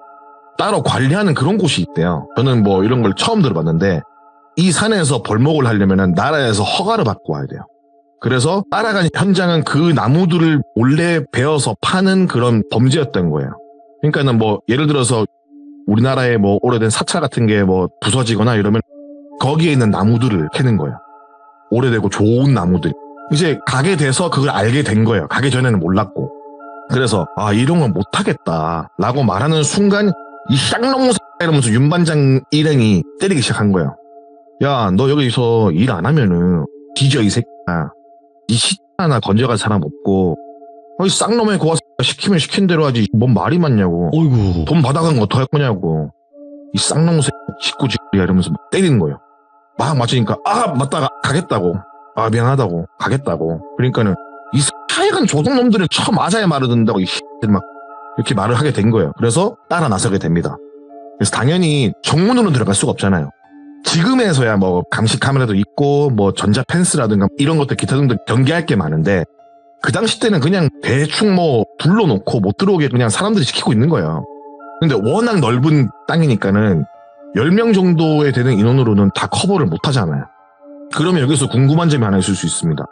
Speaker 2: 따로 관리하는 그런 곳이 있대요. 저는 뭐 이런 걸 처음 들어봤는데 이 산에서 벌목을 하려면은 나라에서 허가를 받고 와야 돼요. 그래서 따라간 현장은 그 나무들을 몰래 베어서 파는 그런 범죄였던 거예요. 그러니까는 뭐 예를 들어서 우리나라의 뭐 오래된 사찰 같은 게 뭐 부서지거나 이러면 거기에 있는 나무들을 캐는 거예요. 오래되고 좋은 나무들. 이제 가게 돼서 그걸 알게 된 거예요. 가기 전에는 몰랐고.
Speaker 3: 그래서 이런 건 못하겠다 라고 말하는 순간 이 쌍놈 이러면서 윤반장 일행이 때리기 시작한 거예요. 야, 너 여기서 일 안 하면은 뒤져 이 새끼야. 이 시 하나 건져갈 사람 없고 이 쌍놈의 고아 시키면 시킨 대로 하지 뭔 말이 많냐고.
Speaker 1: 어이구.
Speaker 3: 돈 받아간 거 어떡할 거냐고. 이 쌍놈 새끼 짓궂이야 이러면서 막 때리는 거예요. 막 맞으니까 맞다 가겠다고. 미안하다고 가겠다고. 그러니까는 이 하여간 조선놈들을 처음 맞아야 말을 듣는다고 이 새끼들 막 이렇게 말을 하게 된 거예요. 그래서 따라 나서게 됩니다. 그래서 당연히 정문으로 들어갈 수가 없잖아요. 지금에서야 뭐 감시 카메라도 있고 뭐 전자 펜스라든가 이런 것들 기타 등등 경계할 게 많은데 그 당시 때는 그냥 대충 뭐 불러놓고 못 들어오게 그냥 사람들이 지키고 있는 거예요. 근데 워낙 넓은 땅이니까는 10명 정도에 되는 인원으로는 다 커버를 못 하잖아요. 그러면 여기서 궁금한 점이 하나 있을 수 있습니다.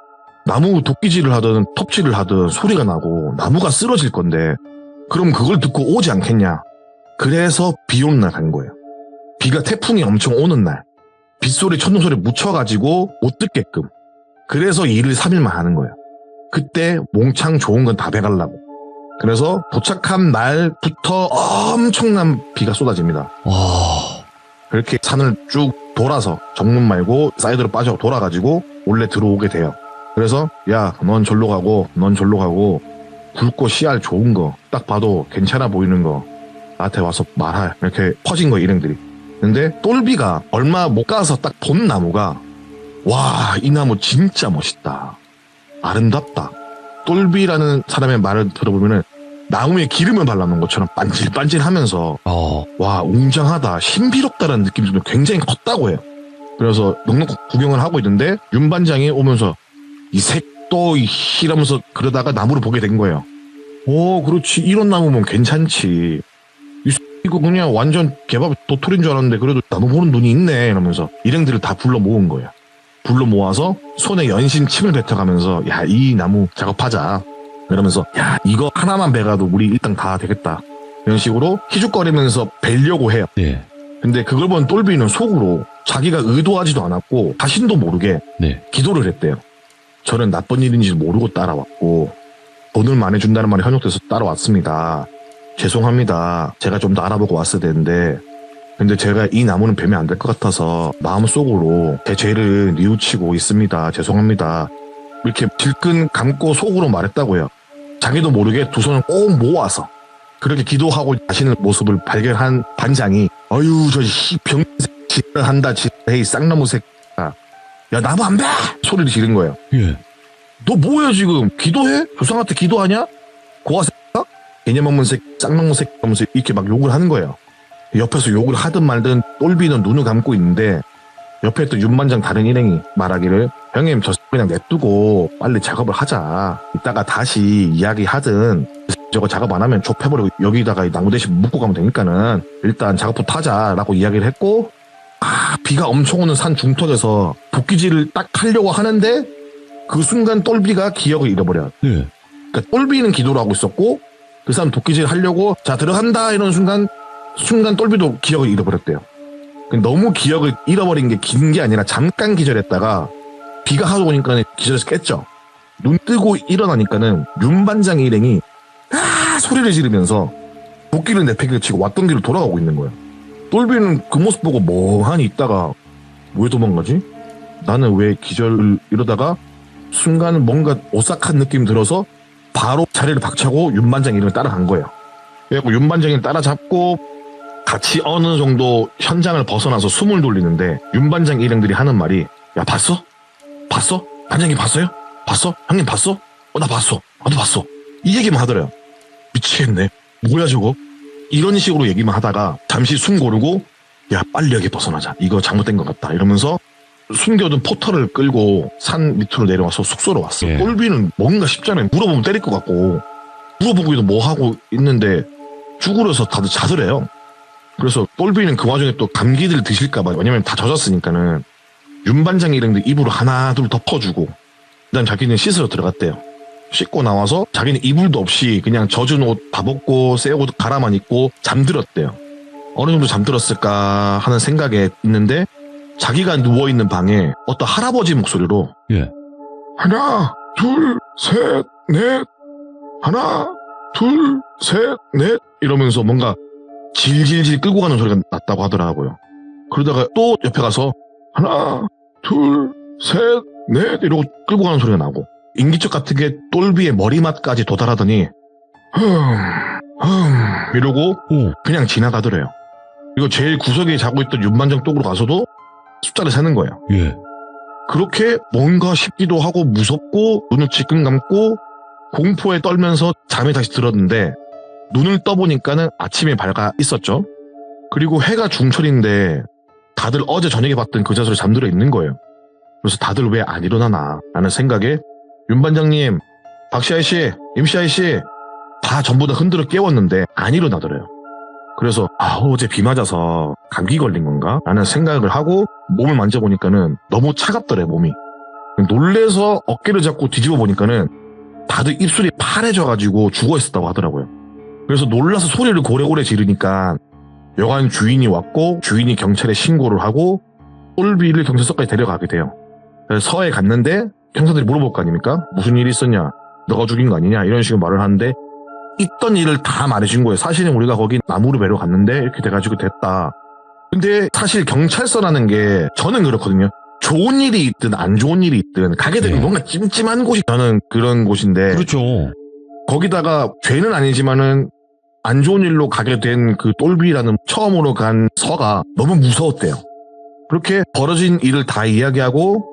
Speaker 3: 나무 도끼질을 하든 톱질을 하든 소리가 나고 나무가 쓰러질 건데 그럼 그걸 듣고 오지 않겠냐. 그래서 비 오는 날 간 거예요. 비가 태풍이 엄청 오는 날. 빗소리 천둥소리 묻혀가지고 못 듣게끔. 그래서 2일 3일만 하는 거예요. 그때 몽창 좋은 건 다 배가려고. 그래서 도착한 날부터 엄청난 비가 쏟아집니다.
Speaker 1: 와.
Speaker 3: 그렇게 산을 쭉 돌아서 정문 말고 사이드로 빠져 돌아가지고 원래 들어오게 돼요. 그래서 야, 넌 절로 가고 넌 절로 가고 굵고 씨알 좋은 거 딱 봐도 괜찮아 보이는 거 나한테 와서 말할. 이렇게 퍼진 거예요, 일행들이. 근데 똘비가 얼마 못 가서 딱 본 나무가 와, 이 나무 진짜 멋있다. 아름답다. 똘비라는 사람의 말을 들어보면은 나무에 기름을 발라놓은 것처럼 반질반질하면서 와, 웅장하다, 신비롭다라는 느낌이 좀 굉장히 컸다고 해요. 그래서 넉넉 구경을 하고 있는데 윤반장이 오면서 이 색도 이러면서 그러다가 나무를 보게 된 거예요. 오, 그렇지, 이런 나무면 괜찮지. 이거 그냥 완전 개밥 도토리인 줄 알았는데 그래도 나무 보는 눈이 있네 이러면서 일행들을 다 불러 모은 거예요. 불러 모아서 손에 연신 침을 뱉어가면서 야, 이 나무 작업하자 이러면서 야, 이거 하나만 베가도 우리 일당 다 되겠다 이런 식으로 희죽거리면서 베려고 해요.
Speaker 1: 네.
Speaker 3: 근데 그걸 본 똘비는 속으로 자기가 의도하지도 않았고 자신도 모르게
Speaker 1: 네.
Speaker 3: 기도를 했대요. 저는 나쁜 일인지 모르고 따라왔고 돈을 많이 준다는 말에 현혹돼서 따라왔습니다. 죄송합니다. 제가 좀 더 알아보고 왔어야 되는데 근데 제가 이 나무는 베면 안 될 것 같아서 마음속으로 제 죄를 뉘우치고 있습니다. 죄송합니다. 이렇게 질끈 감고 속으로 말했다고 해요. 자기도 모르게 두 손을 꼭 모아서 그렇게 기도하고 자신의 모습을 발견한 반장이 어휴, 저 병새 한다 헤이 쌍나무 새끼야. 야, 나무 안 배! 소리를 지른 거예요.
Speaker 1: 예.
Speaker 3: 너 뭐야 지금? 기도해? 조상한테 기도하냐? 고아 새끼야? 개념 없는 새끼, 쌍나무 새끼 하면서 이렇게 막 욕을 하는 거예요. 옆에서 욕을 하든 말든 똘비는 눈을 감고 있는데 옆에 있던 윤반장 다른 일행이 말하기를 형님 저 그냥 냅두고 빨리 작업을 하자. 이따가 다시 이야기하든 저거 작업 안 하면 좁혀버리고 여기다가 나무 대신 묶고 가면 되니까는 일단 작업부터 하자라고 이야기를 했고 비가 엄청 오는 산 중턱에서 도끼질을 딱 하려고 하는데 그 순간 똘비가 기억을 잃어버려요.
Speaker 1: 네.
Speaker 3: 그러니까 똘비는 기도를 하고 있었고 그 사람 도끼질 하려고 자 들어간다 이런 순간 똘비도 기억을 잃어버렸대요. 너무 기억을 잃어버린 게 긴 게 아니라 잠깐 기절했다가 비가 하도 오니까 기절해서 깼죠. 눈 뜨고 일어나니까는 윤반장 일행이 소리를 지르면서 도끼를 내팽개를 치고 왔던 길을 돌아가고 있는 거예요. 똘비는 그 모습 보고 멍하니 있다가 왜 도망가지? 나는 왜 기절을 이러다가 순간 뭔가 오싹한 느낌이 들어서 바로 자리를 박차고 윤반장 일행을 따라간 거예요. 그래갖고 윤반장을 따라잡고 같이 어느 정도 현장을 벗어나서 숨을 돌리는데 윤반장 일행들이 하는 말이 야, 봤어? 봤어? 반장님 봤어요? 봤어? 형님 봤어? 나 봤어. 나도 봤어. 이 얘기만 하더래요. 미치겠네. 뭐야 저거? 이런 식으로 얘기만 하다가 잠시 숨 고르고 야, 빨리 여기 벗어나자. 이거 잘못된 것 같다. 이러면서 숨겨둔 포터를 끌고 산 밑으로 내려와서 숙소로 왔어.
Speaker 1: 예.
Speaker 3: 똘비는 뭔가 싶잖아요. 물어보면 때릴 것 같고 물어보기도 뭐 하고 있는데 쭈그려서 다들 자더래요. 그래서 똘비는 그 와중에 또 감기들 드실까봐 왜냐면 다 젖었으니까는 윤반장 일행들 입으로 하나 둘 덮어주고 그다음 자기는 씻으러 들어갔대요. 씻고 나와서 자기는 이불도 없이 그냥 젖은 옷 다 벗고 새 옷 갈아만 입고 잠들었대요. 어느 정도 잠들었을까 하는 생각에 있는데 자기가 누워있는 방에 어떤 할아버지 목소리로
Speaker 1: 예.
Speaker 3: 하나 둘 셋 넷 하나 둘, 셋, 넷 이러면서 뭔가 질질질 끌고 가는 소리가 났다고 하더라고요. 그러다가 또 옆에 가서 하나, 둘, 셋, 넷 이러고 끌고 가는 소리가 나고 인기척 같은 게 똘비의 머리맡까지 도달하더니 이러고 그냥 지나가더래요. 그리고 제일 구석에 자고 있던 윤반장 쪽으로 가서도 숫자를 세는 거예요.
Speaker 1: 예.
Speaker 3: 그렇게 뭔가 싶기도 하고 무섭고 눈을 지끈 감고 공포에 떨면서 잠이 다시 들었는데 눈을 떠보니까는 아침에 밝아 있었죠. 그리고 해가 중천인데 다들 어제 저녁에 봤던 그 자세로 잠들어 있는 거예요. 그래서 다들 왜 안 일어나나 라는 생각에 윤반장님, 박시아이씨, 임시아이씨 다 전부 다 흔들어 깨웠는데 안 일어나더래요. 그래서 어제 비 맞아서 감기 걸린 건가? 라는 생각을 하고 몸을 만져보니까는 너무 차갑더래 몸이. 놀래서 어깨를 잡고 뒤집어 보니까는 다들 입술이 파래져가지고 죽어있었다고 하더라고요. 그래서 놀라서 소리를 고래고래 지르니까 여관 주인이 왔고 주인이 경찰에 신고를 하고 똘비를 경찰서까지 데려가게 돼요. 그래서 서에 갔는데 형사들이 물어볼 거 아닙니까? 무슨 일이 있었냐? 너가 죽인 거 아니냐? 이런 식으로 말을 하는데 있던 일을 다 말해준 거예요. 사실은 우리가 거기 나무를 베러 갔는데 이렇게 돼가지고 됐다. 근데 사실 경찰서라는 게 저는 그렇거든요. 좋은 일이 있든 안 좋은 일이 있든 가게 되면 뭔가 찜찜한 곳이 저는 그런 곳인데
Speaker 1: 그렇죠.
Speaker 3: 거기다가 죄는 아니지만은 안 좋은 일로 가게 된 그 똘비라는 처음으로 간 서가 너무 무서웠대요. 그렇게 벌어진 일을 다 이야기하고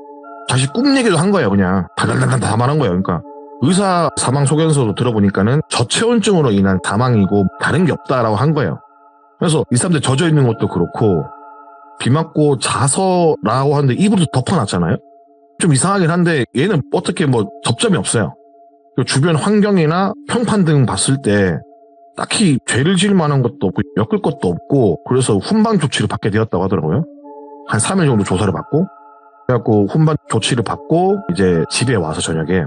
Speaker 3: 다시 꿈 얘기도 한 거예요. 그냥 다달달달 다 말한 거예요. 그러니까 의사 사망 소견서도 들어보니까는 저체온증으로 인한 사망이고 다른 게 없다라고 한 거예요. 그래서 이 사람들 젖어 있는 것도 그렇고 비 맞고 자서라고 하는데 이불도 덮어놨잖아요. 좀 이상하긴 한데 얘는 어떻게 뭐 접점이 없어요. 주변 환경이나 평판 등 봤을 때 딱히 죄를 지을 만한 것도 없고 엮을 것도 없고 그래서 훈방 조치를 받게 되었다고 하더라고요. 한 3일 정도 조사를 받고 그래갖고 훈방 조치를 받고 이제 집에 와서 저녁에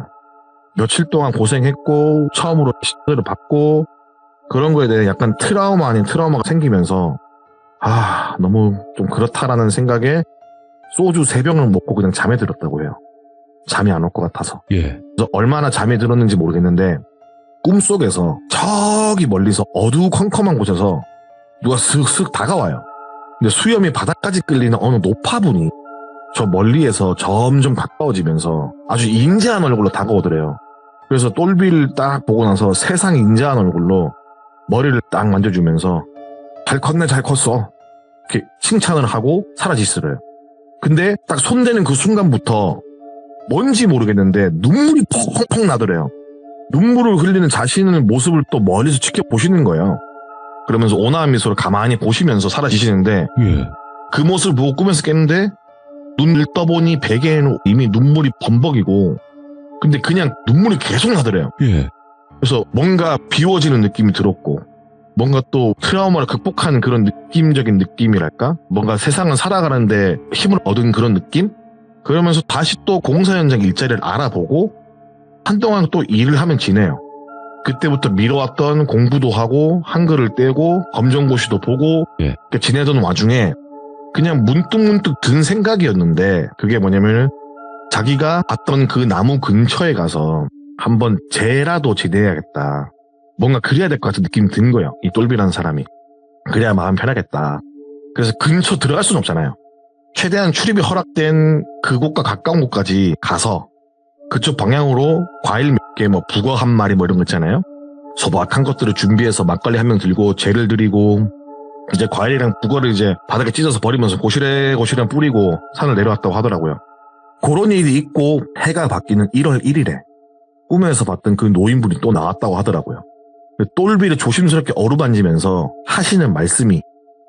Speaker 3: 며칠 동안 고생했고 처음으로 시술을 받고 그런 거에 대해 약간 트라우마 아닌 트라우마가 생기면서 너무 좀 그렇다라는 생각에 소주 3병을 먹고 그냥 잠에 들었다고 해요. 잠이 안 올 것 같아서.
Speaker 1: 예.
Speaker 3: 그래서 얼마나 잠이 들었는지 모르겠는데 꿈속에서 저기 멀리서 어두컴컴한 곳에서 누가 슥슥 다가와요. 근데 수염이 바닥까지 끌리는 어느 노파분이 저 멀리에서 점점 가까워지면서 아주 인자한 얼굴로 다가오더래요. 그래서 똘비를 딱 보고 나서 세상 인자한 얼굴로 머리를 딱 만져주면서 잘 컸네 잘 컸어 이렇게 칭찬을 하고 사라지시더래요. 근데 딱 손대는 그 순간부터 뭔지 모르겠는데 눈물이 펑펑 나더래요. 눈물을 흘리는 자신의 모습을 또 멀리서 지켜보시는 거예요. 그러면서 온화한 미소를 가만히 보시면서 사라지시는데 그 모습을 보고 꿈에서 깼는데 눈을 떠보니 베개에는 이미 눈물이 범벅이고 근데 그냥 눈물이 계속 나더래요. 그래서 뭔가 비워지는 느낌이 들었고 뭔가 또 트라우마를 극복한 그런 느낌적인 느낌이랄까? 뭔가 세상을 살아가는데 힘을 얻은 그런 느낌? 그러면서 다시 또 공사 현장 일자리를 알아보고 한동안 또 일을 하면 지내요. 그때부터 미뤄왔던 공부도 하고 한글을 떼고 검정고시도 보고 이렇게 지내던 와중에 그냥 문득문득 든 생각이었는데 그게 뭐냐면은 자기가 봤던 그 나무 근처에 가서 한번 죄라도 지내야겠다. 뭔가 그래야 될 것 같은 느낌이 든 거예요. 이 똘비라는 사람이. 그래야 마음 편하겠다. 그래서 근처 들어갈 수는 없잖아요. 최대한 출입이 허락된 그곳과 가까운 곳까지 가서 그쪽 방향으로 과일 몇 개, 뭐 북어 한 마리 뭐 이런 거 있잖아요. 소박한 것들을 준비해서 막걸리 한 명 들고 죄를 드리고 이제 과일이랑 북어를 이제 바닥에 찢어서 버리면서 고시래고시래 뿌리고 산을 내려왔다고 하더라고요. 그런 일이 있고 해가 바뀌는 1월 1일에 꿈에서 봤던 그 노인분이 또 나왔다고 하더라고요. 똘비를 조심스럽게 어루만지면서 하시는 말씀이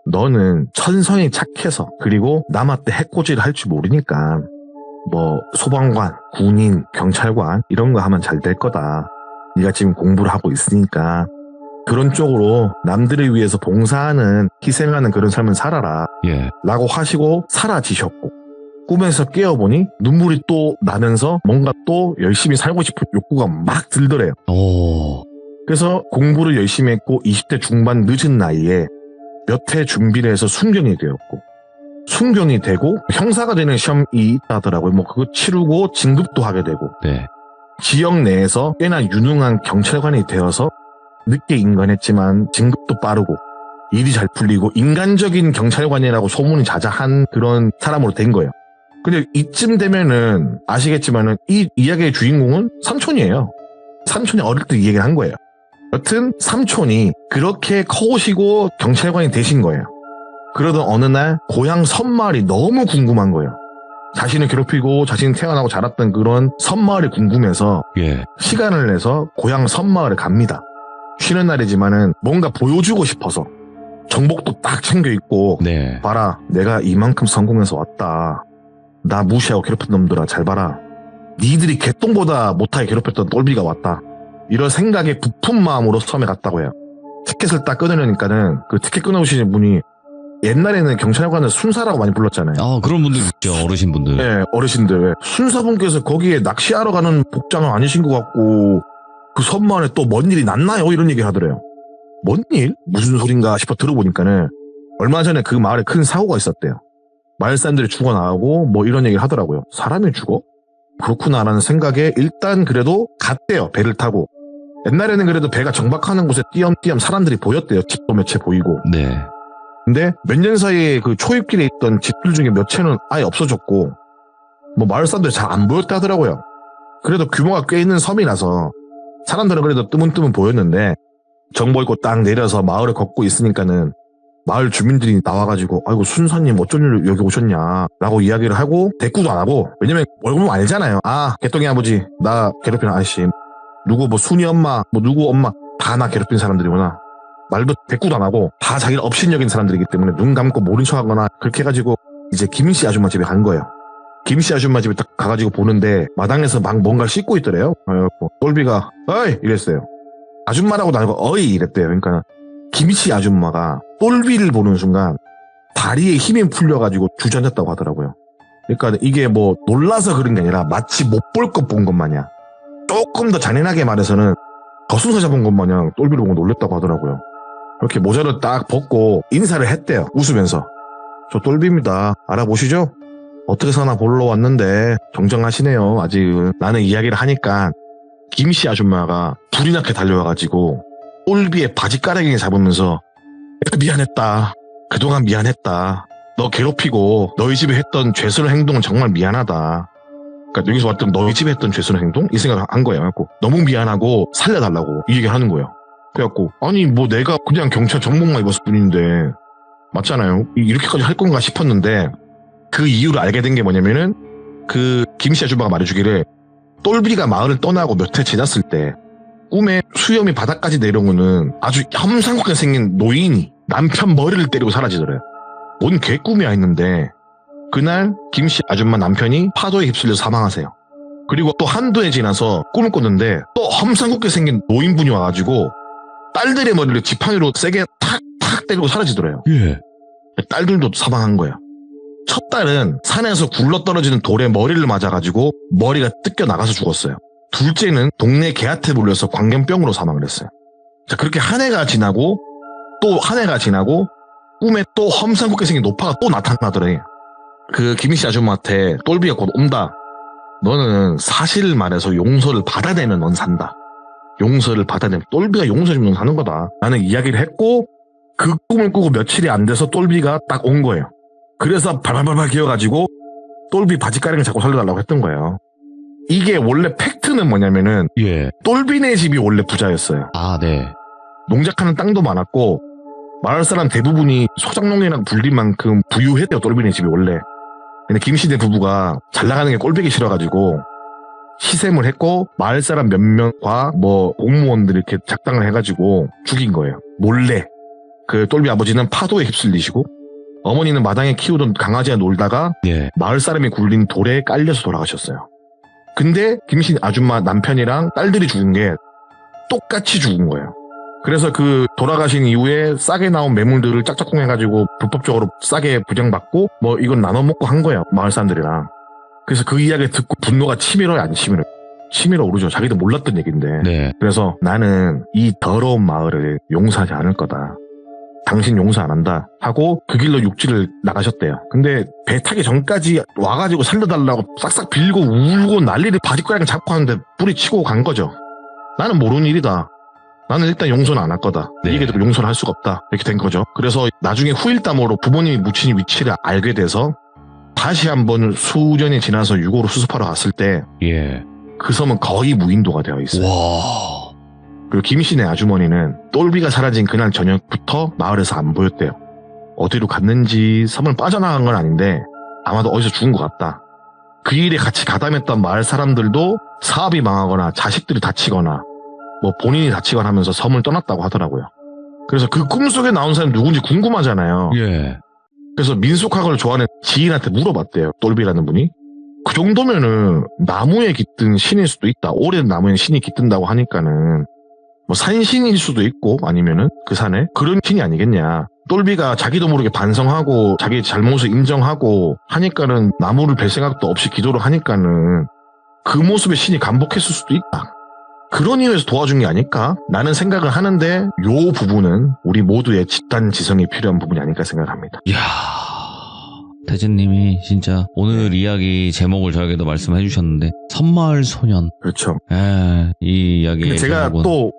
Speaker 3: 너는 천성이 착해서 그리고 남한테 해코지를 할 줄 모르니까 뭐 소방관, 군인, 경찰관 이런 거 하면 잘 될 거다. 네가 지금 공부를 하고 있으니까 그런 쪽으로 남들을 위해서 봉사하는 희생하는 그런 삶을 살아라 라고 하시고 사라지셨고 꿈에서 깨어보니 눈물이 또 나면서 뭔가 또 열심히 살고 싶은 욕구가 막 들더래요. 그래서 공부를 열심히 했고 20대 중반 늦은 나이에 몇 해 준비를 해서 순경이 되었고 순경이 되고 형사가 되는 시험이 있다더라고요. 뭐 그거 치르고 진급도 하게 되고 지역 내에서 꽤나 유능한 경찰관이 되어서 늦게 인간했지만 진급도 빠르고 일이 잘 풀리고 인간적인 경찰관이라고 소문이 자자한 그런 사람으로 된 거예요. 근데 이쯤 되면은 아시겠지만은 이 이야기의 주인공은 삼촌이에요. 삼촌이 어릴 때 이 얘기를 한 거예요. 여튼 삼촌이 그렇게 커오시고 경찰관이 되신 거예요. 그러던 어느 날 고향 섬마을이 너무 궁금한 거예요. 자신을 괴롭히고 자신이 태어나고 자랐던 그런 섬마을이 궁금해서
Speaker 1: 예.
Speaker 3: 시간을 내서 고향 섬마을에 갑니다. 쉬는 날이지만은 뭔가 보여주고 싶어서 정복도 딱 챙겨 입고
Speaker 1: 네.
Speaker 3: 봐라, 내가 이만큼 성공해서 왔다. 나 무시하고 괴롭혔던 놈들아, 잘 봐라. 니들이 개똥보다 못하게 괴롭혔던 똘비가 왔다. 이런 생각에 부푼 마음으로 섬에 갔다고 해요. 티켓을 딱 끊으려니까는 그 티켓 끊어오시는 분이 옛날에는 경찰관을 순사라고 많이 불렀잖아요.
Speaker 1: 아, 그런 분들 있죠. 어르신분들.
Speaker 3: 네, 어르신들. 순사분께서 거기에 낚시하러 가는 복장은 아니신 것 같고 그 섬마을에 또 뭔 일이 났나요? 이런 얘기 하더래요. 뭔 일? 무슨 소린가 싶어 들어보니까는 얼마 전에 그 마을에 큰 사고가 있었대요. 마을 사람들이 죽어나가고 뭐 이런 얘기를 하더라고요. 사람이 죽어? 그렇구나라는 생각에 일단 그래도 갔대요. 배를 타고. 옛날에는 그래도 배가 정박하는 곳에 띄엄띄엄 사람들이 보였대요. 집도 몇 채 보이고.
Speaker 1: 네.
Speaker 3: 근데 몇 년 사이에 그 초입길에 있던 집들 중에 몇 채는 아예 없어졌고 뭐 마을 사람들이 잘 안 보였다 하더라고요. 그래도 규모가 꽤 있는 섬이라서 사람들은 그래도 뜨문뜨문 보였는데 정보 읽고 딱 내려서 마을을 걷고 있으니까는 마을 주민들이 나와가지고 아이고 순사님 어쩐 일로 여기 오셨냐라고 이야기를 하고 대꾸도 안 하고, 왜냐면 얼굴 보면 알잖아요. 아, 개똥이 아버지 나 괴롭히는 아저씨, 누구 뭐 순이 엄마 뭐 누구 엄마 다 나 괴롭힌 사람들이구나. 말도 대꾸도 안 하고 다 자기를 업신여긴 사람들이기 때문에 눈 감고 모른 척하거나 그렇게 해가지고 이제 김씨 아줌마 집에 간 거예요. 김씨 아줌마 집에 딱 가가지고 보는데 마당에서 막 뭔가를 씻고 있더래요. 그래갖고 똘비가 어이 이랬어요. 아줌마라고도 아니고 어이 이랬대요. 그러니까 김씨 아줌마가 똘비를 보는 순간 다리에 힘이 풀려가지고 주저앉았다고 하더라고요. 그러니까 이게 뭐 놀라서 그런 게 아니라 마치 못 볼 것 본 것 마냥, 조금 더 잔인하게 말해서는 거순서 잡은 것 마냥 똘비를 보고 놀랬다고 하더라고요. 그렇게 모자를 딱 벗고 인사를 했대요. 웃으면서. 저 똘비입니다. 알아보시죠? 어떻게 사나 보러 왔는데 정정하시네요. 아직은. 라는 이야기를 하니까 김씨 아줌마가 불이 나게 달려와가지고 똘비의 바지가랑이를 잡으면서 미안했다. 그동안 미안했다. 너 괴롭히고 너희 집에 했던 죄스러운 행동은 정말 미안하다. 그러니까 여기서 왔던 너희 집에 했던 죄스러운 행동? 이 생각을 한 거예요. 그래갖고 너무 미안하고 살려달라고 이 얘기를 하는 거예요. 그래갖고 아니 뭐 내가 그냥 경찰 정복만 입었을 뿐인데 맞잖아요. 이렇게까지 할 건가 싶었는데 그 이유를 알게 된 게 뭐냐면은 그 김씨 아줌마가 말해주기를 똘비가 마을을 떠나고 몇 해 지났을 때 꿈에 수염이 바닥까지 내려오는 아주 험상궂게 생긴 노인이 남편 머리를 때리고 사라지더래요. 뭔 개꿈이야 했는데 그날 김씨 아줌마 남편이 파도에 휩쓸려 사망하세요. 그리고 또 한두 해 지나서 꿈을 꿨는데 또 험상궂게 생긴 노인분이 와가지고 딸들의 머리를 지팡이로 세게 탁탁 때리고 사라지더래요.
Speaker 1: 예.
Speaker 3: 딸들도 사망한 거예요. 첫 딸은 산에서 굴러떨어지는 돌에 머리를 맞아가지고 머리가 뜯겨 나가서 죽었어요. 둘째는 동네 개한테 물려서 광견병으로 사망을 했어요. 자, 그렇게 한 해가 지나고 또 한 해가 지나고 꿈에 또 험상궂게 생긴 노파가 또 나타나더래. 그 김씨 아줌마한테 똘비가 곧 온다. 너는 사실을 말해서 용서를 받아내면 넌 산다. 용서를 받아내면 똘비가 용서해주면 넌 사는 거다. 라는 이야기를 했고 그 꿈을 꾸고 며칠이 안 돼서 똘비가 딱 온 거예요. 그래서 발발발발 기어가지고 똘비 바지가랑이를 잡고 살려달라고 했던 거예요. 이게 원래 팩트는 뭐냐면은
Speaker 1: 예.
Speaker 3: 똘비네 집이 원래 부자였어요.
Speaker 1: 아, 네.
Speaker 3: 농작하는 땅도 많았고 마을 사람 대부분이 소작농이라고 불릴 만큼 부유했대요. 똘비네 집이 원래. 근데 김씨네 부부가 잘 나가는 게 꼴보기 싫어가지고 시샘을 했고 마을 사람 몇 명과 뭐 공무원들이 이렇게 작당을 해가지고 죽인 거예요. 몰래. 그 똘비 아버지는 파도에 휩쓸리시고 어머니는 마당에 키우던 강아지와 놀다가
Speaker 1: 예.
Speaker 3: 마을 사람이 굴린 돌에 깔려서 돌아가셨어요. 근데 김씨 아줌마 남편이랑 딸들이 죽은 게 똑같이 죽은 거예요. 그래서 그 돌아가신 이후에 싸게 나온 매물들을 짝짝꿍 해가지고 불법적으로 싸게 부정받고 뭐 이건 나눠 먹고 한 거예요. 마을 사람들이랑. 그래서 그 이야기 듣고 분노가 치밀어요, 안 치밀어요? 치밀어 오르죠. 자기도 몰랐던 얘기인데.
Speaker 1: 네.
Speaker 3: 그래서 나는 이 더러운 마을을 용서하지 않을 거다. 당신 용서 안 한다 하고 그 길로 육지를 나가셨대요. 근데 배 타기 전까지 와가지고 살려달라고 싹싹 빌고 울고 난리를 바지가랑 잡고 하는데 뿌리치고 간 거죠. 나는 모르는 일이다. 나는 일단 용서는 안 할 거다.
Speaker 1: 네.
Speaker 3: 이 얘기 듣고 용서를 할 수가 없다. 이렇게 된 거죠. 그래서 나중에 후일담으로 부모님이 묻힌 위치를 알게 돼서 다시 한번 수년이 지나서 유고로 수습하러 갔을 때
Speaker 1: 예.
Speaker 3: 그 섬은 거의 무인도가 되어 있어요.
Speaker 1: 와.
Speaker 3: 그리고 김씨네 아주머니는 똘비가 사라진 그날 저녁부터 마을에서 안 보였대요. 어디로 갔는지 섬을 빠져나간 건 아닌데 아마도 어디서 죽은 것 같다. 그 일에 같이 가담했던 마을 사람들도 사업이 망하거나 자식들이 다치거나 뭐 본인이 다치거나 하면서 섬을 떠났다고 하더라고요. 그래서 그 꿈속에 나온 사람이 누군지 궁금하잖아요.
Speaker 1: 예.
Speaker 3: 그래서 민속학을 좋아하는 지인한테 물어봤대요. 똘비라는 분이. 그 정도면은 나무에 깃든 신일 수도 있다. 오랜 나무에 신이 깃든다고 하니까는 뭐 산신일 수도 있고 아니면은 그 산에 그런 신이 아니겠냐. 똘비가 자기도 모르게 반성하고 자기 잘못을 인정하고 하니까는 나무를 벨 생각도 없이 기도를 하니까는 그 모습의 신이 감복했을 수도 있다. 그런 이유에서 도와준 게 아닐까? 라는 생각을 하는데 요 부분은 우리 모두의 집단 지성이 필요한 부분이 아닐까 생각을 합니다.
Speaker 1: 이야. 태진님이 진짜 오늘 이야기 제목을 저에게도 말씀해 주셨는데 섬마을 소년.
Speaker 3: 그렇죠.
Speaker 1: 이 이야기의
Speaker 3: 근데 제가
Speaker 1: 제목은,
Speaker 3: 또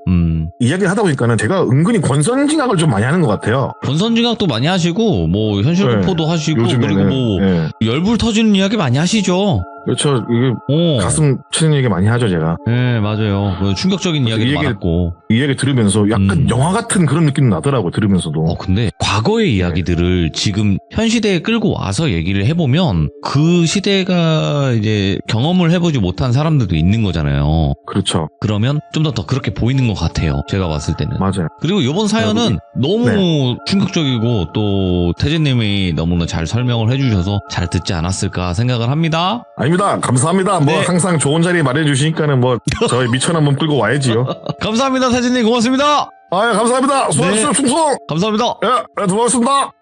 Speaker 3: 이야기를 하다 보니까는 제가 은근히 권선징악을 좀 많이 하는 것 같아요.
Speaker 1: 권선징악도 많이 하시고 뭐 현실 공포도 하시고
Speaker 3: 요즘에는,
Speaker 1: 그리고 뭐
Speaker 3: 네.
Speaker 1: 열불 터지는 이야기 많이 하시죠.
Speaker 3: 그렇죠. 이게
Speaker 1: 오.
Speaker 3: 가슴 치는 얘기 많이 하죠, 제가.
Speaker 1: 네, 맞아요. 그 충격적인 이야기도 많았고.
Speaker 3: 이 얘기 들으면서 약간 영화 같은 그런 느낌 나더라고, 들으면서도.
Speaker 1: 근데 과거의 이야기들을 지금 현 시대에 끌고 와서 얘기를 해보면 그 시대가 이제 경험을 해보지 못한 사람들도 있는 거잖아요.
Speaker 3: 그렇죠.
Speaker 1: 그러면 좀 더 그렇게 보이는 것 같아요. 제가 봤을 때는.
Speaker 3: 맞아요.
Speaker 1: 그리고 이번 사연은 너무 충격적이고 또 태진님이 너무나 잘 설명을 해주셔서 잘 듣지 않았을까 생각을 합니다.
Speaker 3: 아닙니다. 감사합니다. 뭐
Speaker 1: 네.
Speaker 3: 항상 좋은 자리 마련해 주시니까는 뭐 저희 미천한 몸 끌고 와야지요.
Speaker 1: 감사합니다, 태진님. 고맙습니다.
Speaker 3: 아, 예, 감사합니다. 수고하셨어요,
Speaker 1: 네.
Speaker 3: 충성.
Speaker 1: 감사합니다.
Speaker 3: 예, 고맙습니다.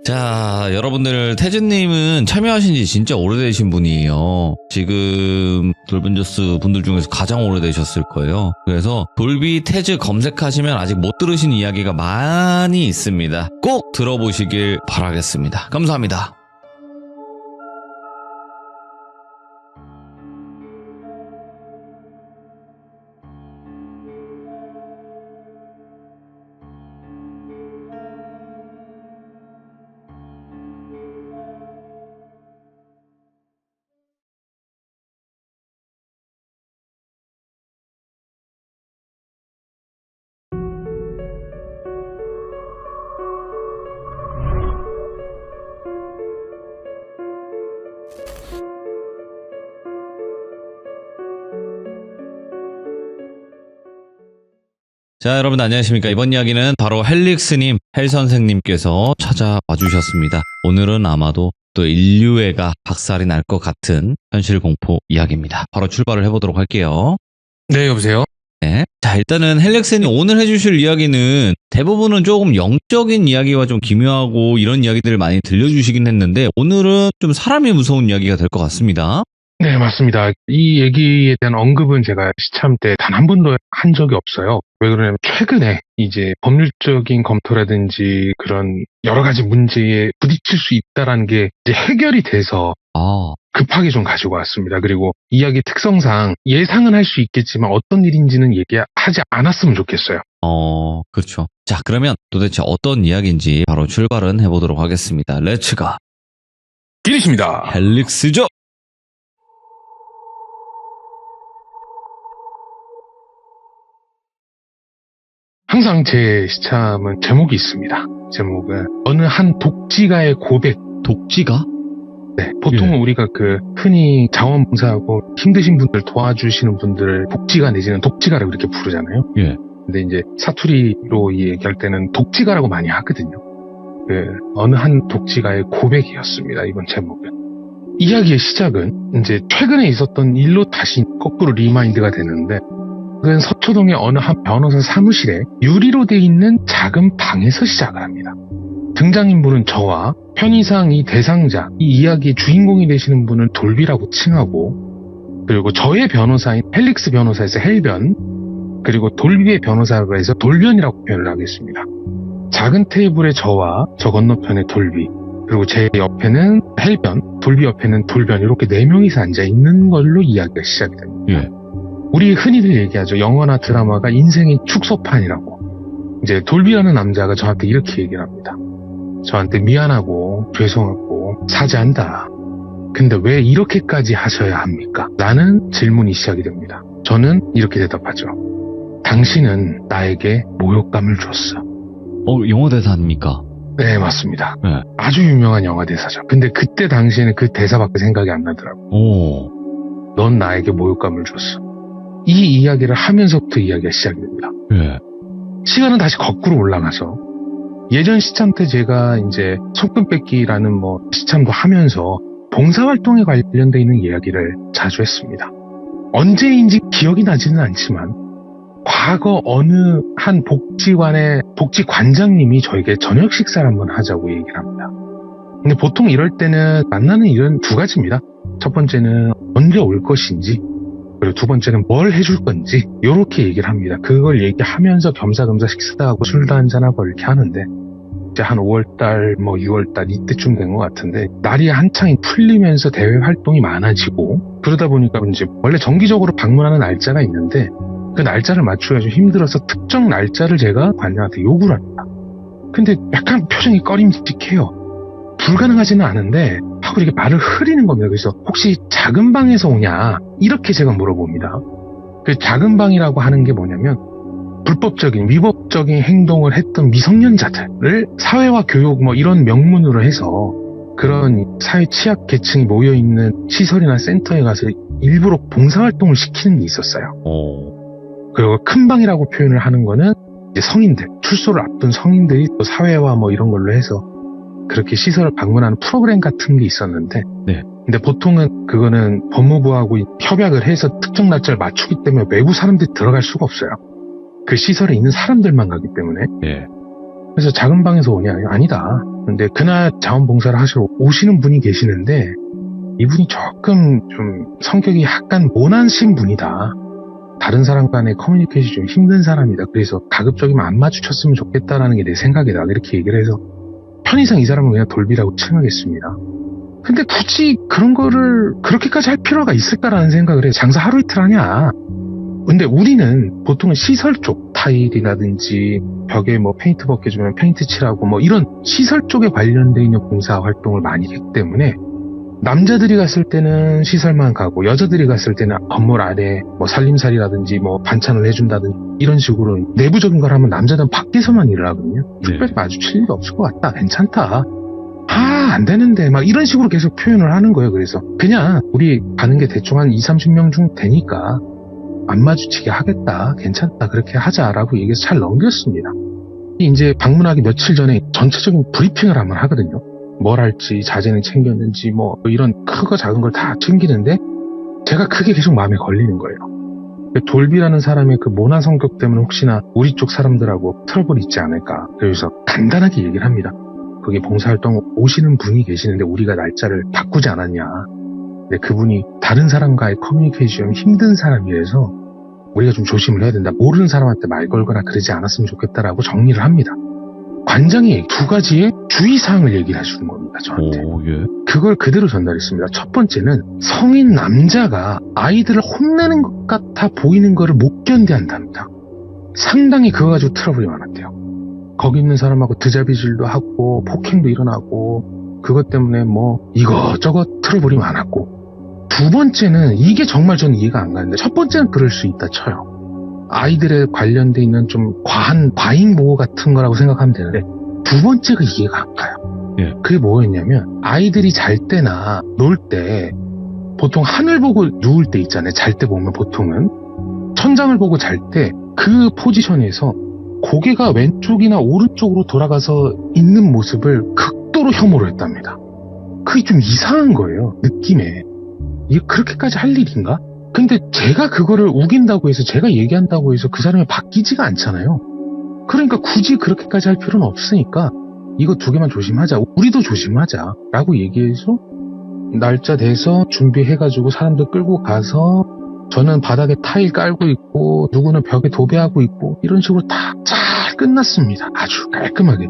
Speaker 1: 자, 여러분들, 태진님은 참여하신 지 진짜 오래되신 분이에요. 지금 돌벤져스 분들 중에서 가장 오래되셨을 거예요. 그래서 돌비 태즈 검색하시면 아직 못 들으신 이야기가 많이 있습니다. 꼭 들어보시길 바라겠습니다. 감사합니다. 자, 여러분 안녕하십니까. 이번 이야기는 바로 헬릭스님, 헬선생님께서 찾아와 주셨습니다. 오늘은 아마도 또 인류애가 박살이 날 것 같은 현실 공포 이야기입니다. 바로 출발을 해보도록 할게요.
Speaker 4: 네, 여보세요?
Speaker 1: 네. 자, 일단은 헬릭스님 오늘 해주실 이야기는 대부분은 조금 영적인 이야기와 좀 기묘하고 이런 이야기들을 많이 들려주시긴 했는데 오늘은 좀 사람이 무서운 이야기가 될 것 같습니다.
Speaker 4: 네, 맞습니다. 이 얘기에 대한 언급은 제가 시참 때 단 한 번도 한 적이 없어요. 왜 그러냐면 최근에 이제 법률적인 검토라든지 그런 여러 가지 문제에 부딪힐 수 있다라는 게 이제 해결이 돼서 급하게 좀 가지고 왔습니다. 그리고 이야기 특성상 예상은 할 수 있겠지만 어떤 일인지는 얘기하지 않았으면 좋겠어요.
Speaker 1: 그렇죠. 자, 그러면 도대체 어떤 이야기인지 바로 출발은 해보도록 하겠습니다. 렛츠가
Speaker 4: 기리십니다.
Speaker 1: 헬릭스죠.
Speaker 4: 항상 제 시참은 제목이 있습니다. 제목은 어느 한 독지가의 고백.
Speaker 1: 독지가?
Speaker 4: 네, 보통은 우리가 흔히 자원봉사하고 힘드신 분들 도와주시는 분들을 복지가 내지는 독지가라고 이렇게 부르잖아요.
Speaker 1: 예.
Speaker 4: 근데 이제 사투리로 얘기할 때는 독지가라고 많이 하거든요. 어느 한 독지가의 고백이었습니다. 이번 제목은. 이야기의 시작은 이제 최근에 있었던 일로 다시 거꾸로 리마인드가 되는데 그건 서초동의 어느 한 변호사 사무실에 유리로 돼 있는 작은 방에서 시작을 합니다. 등장인물은 저와 편의상 이 대상자, 이 이야기의 주인공이 되시는 분을 돌비라고 칭하고 그리고 저의 변호사인 헬릭스 변호사에서 헬변 그리고 돌비의 변호사가 해서 돌변이라고 표현을 하겠습니다. 작은 테이블에 저와 저 건너편에 돌비 그리고 제 옆에는 헬변, 돌비 옆에는 돌변 이렇게 4명이서 앉아있는 걸로 이야기가 시작이 됩니다.
Speaker 1: 예.
Speaker 4: 우리 흔히들 얘기하죠. 영화나 드라마가 인생의 축소판이라고. 이제 돌비라는 남자가 저한테 이렇게 얘기를 합니다. 저한테 미안하고 죄송하고 사죄한다. 근데 왜 이렇게까지 하셔야 합니까? 라는 질문이 시작이 됩니다. 저는 이렇게 대답하죠. 당신은 나에게 모욕감을 줬어.
Speaker 1: 영어 대사 아닙니까?
Speaker 4: 네, 맞습니다.
Speaker 1: 네.
Speaker 4: 아주 유명한 영화 대사죠. 근데 그때 당시에는 그 대사밖에 생각이 안 나더라고요.
Speaker 1: 오.
Speaker 4: 넌 나에게 모욕감을 줬어. 이 이야기를 하면서부터 이야기가 시작이 됩니다.
Speaker 1: 예.
Speaker 4: 시간은 다시 거꾸로 올라가서 예전 시참 때 제가 이제 손금 뺏기라는 뭐 시참도 하면서 봉사활동에 관련되어 있는 이야기를 자주 했습니다. 언제인지 기억이 나지는 않지만 과거 어느 한 복지관의 복지관장님이 저에게 저녁 식사를 한번 하자고 얘기를 합니다. 근데 보통 이럴 때는 만나는 일은 두 가지입니다. 첫 번째는 언제 올 것인지, 그리고 두 번째는 뭘 해줄 건지 이렇게 얘기를 합니다. 그걸 얘기하면서 겸사겸사 식사하고 술도 한잔하고 이렇게 하는데 이제 한 5월달 뭐 6월달 이때쯤 된 것 같은데 날이 한창 풀리면서 대외 활동이 많아지고 그러다 보니까 이제 원래 정기적으로 방문하는 날짜가 있는데 그 날짜를 맞추기가 좀 힘들어서 특정 날짜를 제가 관장한테 요구를 합니다. 근데 약간 표정이 꺼림직해요. 불가능하지는 않은데 하고 이렇게 말을 흐리는 겁니다. 그래서 혹시 작은 방에서 오냐 이렇게 제가 물어봅니다. 그 작은 방이라고 하는 게 뭐냐면 불법적인 위법적인 행동을 했던 미성년자들을 사회와 교육 뭐 이런 명문으로 해서 그런 사회 취약 계층이 모여있는 시설이나 센터에 가서 일부러 봉사활동을 시키는 게 있었어요. 그리고 큰 방이라고 표현을 하는 거는 이제 성인들, 출소를 앞둔 성인들이 또 사회와 뭐 이런 걸로 해서 그렇게 시설을 방문하는 프로그램 같은 게 있었는데
Speaker 1: 네.
Speaker 4: 근데 보통은 그거는 법무부하고 협약을 해서 특정 날짜를 맞추기 때문에 외부 사람들이 들어갈 수가 없어요. 그 시설에 있는 사람들만 가기 때문에.
Speaker 1: 예.
Speaker 4: 그래서 작은 방에서 오냐? 아니다. 근데 그날 자원봉사를 하시러 오시는 분이 계시는데 이분이 조금 좀 성격이 약간 모난신 분이다. 다른 사람 간의 커뮤니케이션이 좀 힘든 사람이다. 그래서 가급적이면 안 마주쳤으면 좋겠다라는 게 내 생각이다. 이렇게 얘기를 해서 편의상 이 사람은 그냥 돌비라고 칭하겠습니다. 근데 굳이 그런 거를 그렇게까지 할 필요가 있을까라는 생각을 해요. 장사 하루 이틀 하냐? 근데 우리는 보통은 시설 쪽 타일이라든지 벽에 뭐 페인트 벗겨주면 페인트 칠하고 뭐 이런 시설 쪽에 관련되어 있는 봉사 활동을 많이 했기 때문에 남자들이 갔을 때는 시설만 가고 여자들이 갔을 때는 건물 안에 뭐 살림살이라든지 뭐 반찬을 해준다든지 이런 식으로 내부적인 걸 하면 남자들은 밖에서만 일을 하거든요. 특별히 마주칠 일이 없을 것 같다. 괜찮다. 안 되는데 막 이런 식으로 계속 표현을 하는 거예요. 그래서 그냥 우리 가는 게 대충 한 20-30명 중 되니까 안 마주치게 하겠다. 괜찮다. 그렇게 하자라고 얘기해서 잘 넘겼습니다. 이제 방문하기 며칠 전에 전체적인 브리핑을 한번 하거든요. 뭘 할지, 자재는 챙겼는지, 뭐, 이런 크고 작은 걸 다 챙기는데, 제가 그게 계속 마음에 걸리는 거예요. 돌비라는 사람의 그 모난 성격 때문에 혹시나 우리 쪽 사람들하고 트러블이 있지 않을까. 그래서 간단하게 얘기를 합니다. 거기 봉사활동 오시는 분이 계시는데 우리가 날짜를 바꾸지 않았냐. 근데 그분이 다른 사람과의 커뮤니케이션이 힘든 사람이라서 우리가 좀 조심을 해야 된다. 모르는 사람한테 말 걸거나 그러지 않았으면 좋겠다라고 정리를 합니다. 관장이 두 가지의 주의사항을 얘기를 해주는 겁니다. 저한테.
Speaker 1: 예.
Speaker 4: 그걸 그대로 전달했습니다. 첫 번째는 성인 남자가 아이들을 혼내는 것 같아 보이는 거를 못 견뎌한답니다. 상당히 그거 가지고 트러블이 많았대요. 거기 있는 사람하고 드자비질도 하고 폭행도 일어나고 그것 때문에 뭐 이것저것 트러블이 많았고 두 번째는 이게 정말 저는 이해가 안 가는데 첫 번째는 그럴 수 있다 쳐요. 아이들에 관련돼 있는 좀 과한 과잉 보호 같은 거라고 생각하면 되는데 두 번째가 이해가 안 가요.
Speaker 1: 예.
Speaker 4: 그게 뭐였냐면 아이들이 잘 때나 놀 때 보통 하늘 보고 누울 때 있잖아요. 잘 때 보면 보통은 천장을 보고 잘 때 그 포지션에서 고개가 왼쪽이나 오른쪽으로 돌아가서 있는 모습을 극도로 혐오를 했답니다. 그게 좀 이상한 거예요. 느낌에. 이게 그렇게까지 할 일인가? 근데 제가 그거를 우긴다고 해서 제가 얘기한다고 해서 그 사람이 바뀌지가 않잖아요. 그러니까 굳이 그렇게까지 할 필요는 없으니까 이거 두 개만 조심하자. 우리도 조심하자. 라고 얘기해서 날짜 돼서 준비해가지고 사람들 끌고 가서 저는 바닥에 타일 깔고 있고 누구는 벽에 도배하고 있고 이런 식으로 다 잘 끝났습니다. 아주 깔끔하게.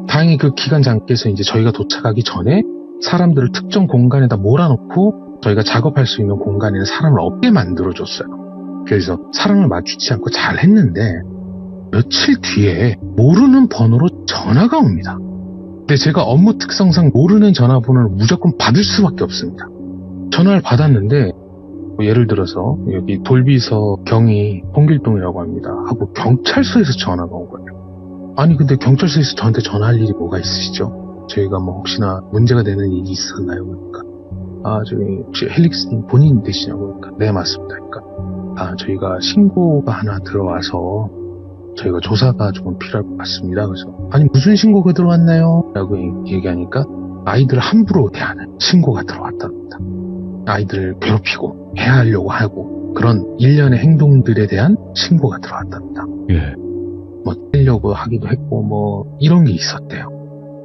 Speaker 4: 다행히 그 기관장께서 이제 저희가 도착하기 전에 사람들을 특정 공간에다 몰아놓고 저희가 작업할 수 있는 공간에는 사람을 없게 만들어줬어요. 그래서 사람을 마주치지 않고 잘 했는데 며칠 뒤에 모르는 번호로 전화가 옵니다. 근데 제가 업무 특성상 모르는 전화번호를 무조건 받을 수밖에 없습니다. 전화를 받았는데 뭐 예를 들어서 여기 돌비서 경위 홍길동이라고 합니다 하고 경찰서에서 전화가 온 거예요. 아니 근데 경찰서에서 저한테 전화할 일이 뭐가 있으시죠? 저희가 뭐 혹시나 문제가 되는 일이 있었나요? 그러니까 저기 혹시 헬릭스님 본인 되시냐고. 그러니까 네 맞습니다. 그러니까 저희가 신고가 하나 들어와서 저희가 조사가 조금 필요할 것 같습니다. 그래서 아니 무슨 신고가 들어왔나요? 라고 얘기하니까 아이들을 함부로 대하는 신고가 들어왔답니다. 아이들을 괴롭히고 해하려고 하고 그런 일련의 행동들에 대한 신고가 들어왔답니다.
Speaker 1: 예.
Speaker 4: 뭐 때리려고 하기도 했고 뭐 이런 게 있었대요.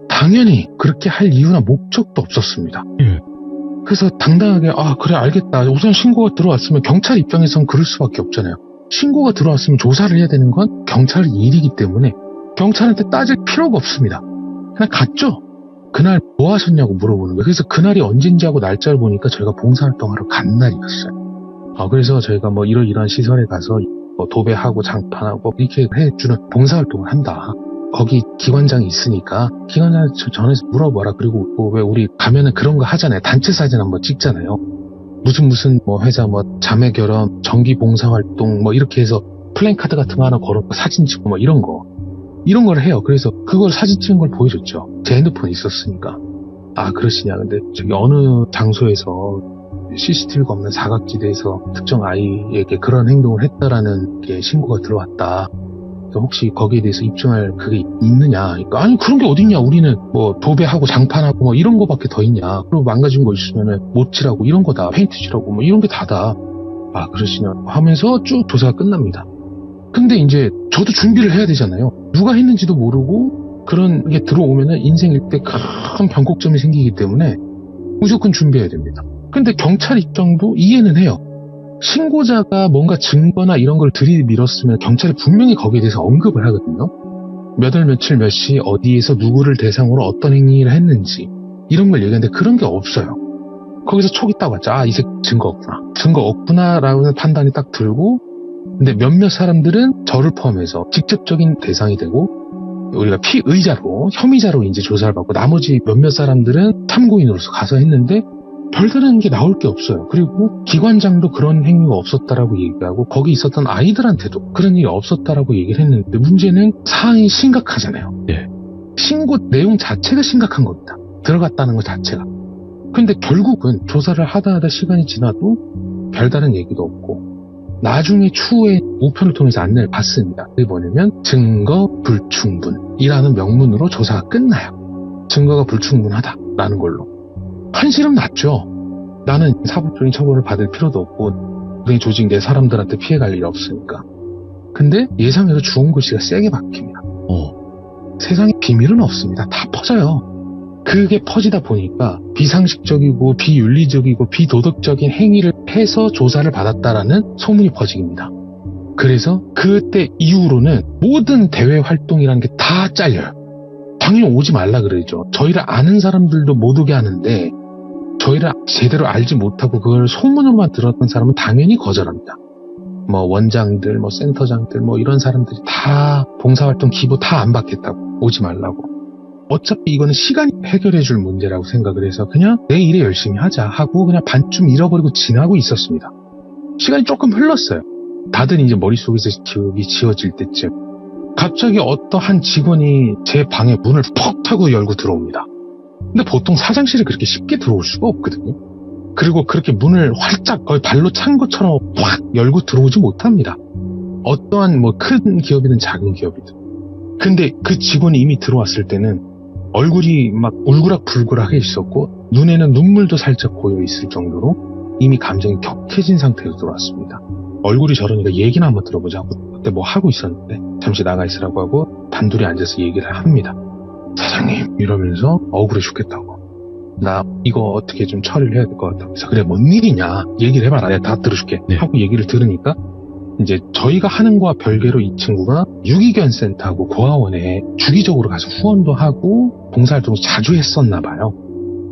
Speaker 4: 당연히 그렇게 할 이유나 목적도 없었습니다.
Speaker 1: 예.
Speaker 4: 그래서 당당하게 그래 알겠다. 우선 신고가 들어왔으면 경찰 입장에선 그럴 수밖에 없잖아요. 신고가 들어왔으면 조사를 해야 되는 건 경찰의 일이기 때문에 경찰한테 따질 필요가 없습니다. 그냥 갔죠. 그날 뭐 하셨냐고 물어보는 거예요. 그래서 그날이 언젠지 하고 날짜를 보니까 저희가 봉사활동하러 간 날이었어요. 그래서 저희가 뭐 이러이러한 시설에 가서 뭐 도배하고 장판하고 이렇게 해주는 봉사활동을 한다. 거기 기관장이 있으니까 기관장한테 전화해서 물어봐라. 그리고 뭐 왜 우리 가면은 그런 거 하잖아요. 단체 사진 한번 찍잖아요. 무슨 뭐 회사 뭐 자매 결혼, 정기 봉사활동 뭐 이렇게 해서 플랜카드 같은 거 하나 걸어놓고 사진 찍고 뭐 이런 걸 해요. 그래서 그걸 사진 찍은 걸 보여줬죠. 제 핸드폰이 있었으니까. 그러시냐. 근데 저기 어느 장소에서 CCTV가 없는 사각지대에서 특정 아이에게 그런 행동을 했다라는 게 신고가 들어왔다. 혹시 거기에 대해서 입증할 그게 있느냐. 그러니까 아니 그런 게 어딨냐. 우리는 뭐 도배하고 장판하고 뭐 이런 거밖에 더 있냐. 그리고 망가진 거 있으면은 못칠하고 이런 거다. 페인트칠하고 뭐 이런 게 다다. 그러시냐 하면서 쭉 조사가 끝납니다. 근데 이제 저도 준비를 해야 되잖아요. 누가 했는지도 모르고 그런 게 들어오면은 인생 일대 큰 변곡점이 생기기 때문에 무조건 준비해야 됩니다. 근데 경찰 입장도 이해는 해요. 신고자가 뭔가 증거나 이런 걸 들이밀었으면 경찰이 분명히 거기에 대해서 언급을 하거든요. 몇 월 며칠 몇 시 어디에서 누구를 대상으로 어떤 행위를 했는지 이런 걸 얘기하는데 그런 게 없어요. 거기서 촉이 딱 왔죠. 이 새끼 증거 없구나. 증거 없구나라는 판단이 딱 들고 근데 몇몇 사람들은 저를 포함해서 직접적인 대상이 되고 우리가 피의자로 혐의자로 이제 조사를 받고 나머지 몇몇 사람들은 참고인으로서 가서 했는데 별다른 게 나올 게 없어요. 그리고 기관장도 그런 행위가 없었다라고 얘기하고 거기 있었던 아이들한테도 그런 일이 없었다라고 얘기를 했는데 문제는 사안이 심각하잖아요.
Speaker 1: 네.
Speaker 4: 신고 내용 자체가 심각한 겁니다. 들어갔다는 것 자체가. 근데 결국은 조사를 하다 시간이 지나도 별다른 얘기도 없고 나중에 추후에 우편을 통해서 안내를 받습니다. 그게 뭐냐면 증거 불충분이라는 명문으로 조사가 끝나요. 증거가 불충분하다라는 걸로. 한시름 났죠. 나는 사법적인 처벌을 받을 필요도 없고 우리 조직 내 사람들한테 피해갈 일이 없으니까. 근데 예상외로 주홍글씨가 세게 박힙니다. 세상에 비밀은 없습니다. 다 퍼져요. 그게 퍼지다 보니까 비상식적이고 비윤리적이고 비도덕적인 행위를 해서 조사를 받았다라는 소문이 퍼집니다. 그래서 그때 이후로는 모든 대외 활동이라는 게 다 잘려요. 당연히 오지 말라 그러죠. 저희를 아는 사람들도 못 오게 하는데 저희를 제대로 알지 못하고 그걸 소문으로만 들었던 사람은 당연히 거절합니다. 뭐 원장들, 뭐 센터장들, 뭐 이런 사람들이 다 봉사활동 기부 다 안 받겠다고 오지 말라고. 어차피 이거는 시간이 해결해 줄 문제라고 생각을 해서 그냥 내 일에 열심히 하자 하고 그냥 반쯤 잃어버리고 지나고 있었습니다. 시간이 조금 흘렀어요. 다들 이제 머릿속에서 기억이 지워질 때쯤 갑자기 어떠한 직원이 제 방에 문을 퍽 타고 열고 들어옵니다. 근데 보통 사장실에 그렇게 쉽게 들어올 수가 없거든요. 그리고 그렇게 문을 활짝 거의 발로 찬 것처럼 확 열고 들어오지 못합니다. 어떠한 뭐 큰 기업이든 작은 기업이든. 근데 그 직원이 이미 들어왔을 때는 얼굴이 막 울그락불그락해 있었고 눈에는 눈물도 살짝 고여 있을 정도로 이미 감정이 격해진 상태로 들어왔습니다. 얼굴이 저러니까 얘기나 한번 들어보자 하고 그때 뭐 하고 있었는데 잠시 나가 있으라고 하고 단둘이 앉아서 얘기를 합니다. 사장님 이러면서 억울해 죽겠다고. 나 이거 어떻게 좀 처리를 해야 될 것 같다고. 그래서 그래 뭔 일이냐 얘기를 해봐라 내가 다 들어줄게 하고 얘기를 들으니까 이제 저희가 하는 거와 별개로 이 친구가 유기견 센터하고 고아원에 주기적으로 가서 후원도 하고 봉사활동을 자주 했었나 봐요.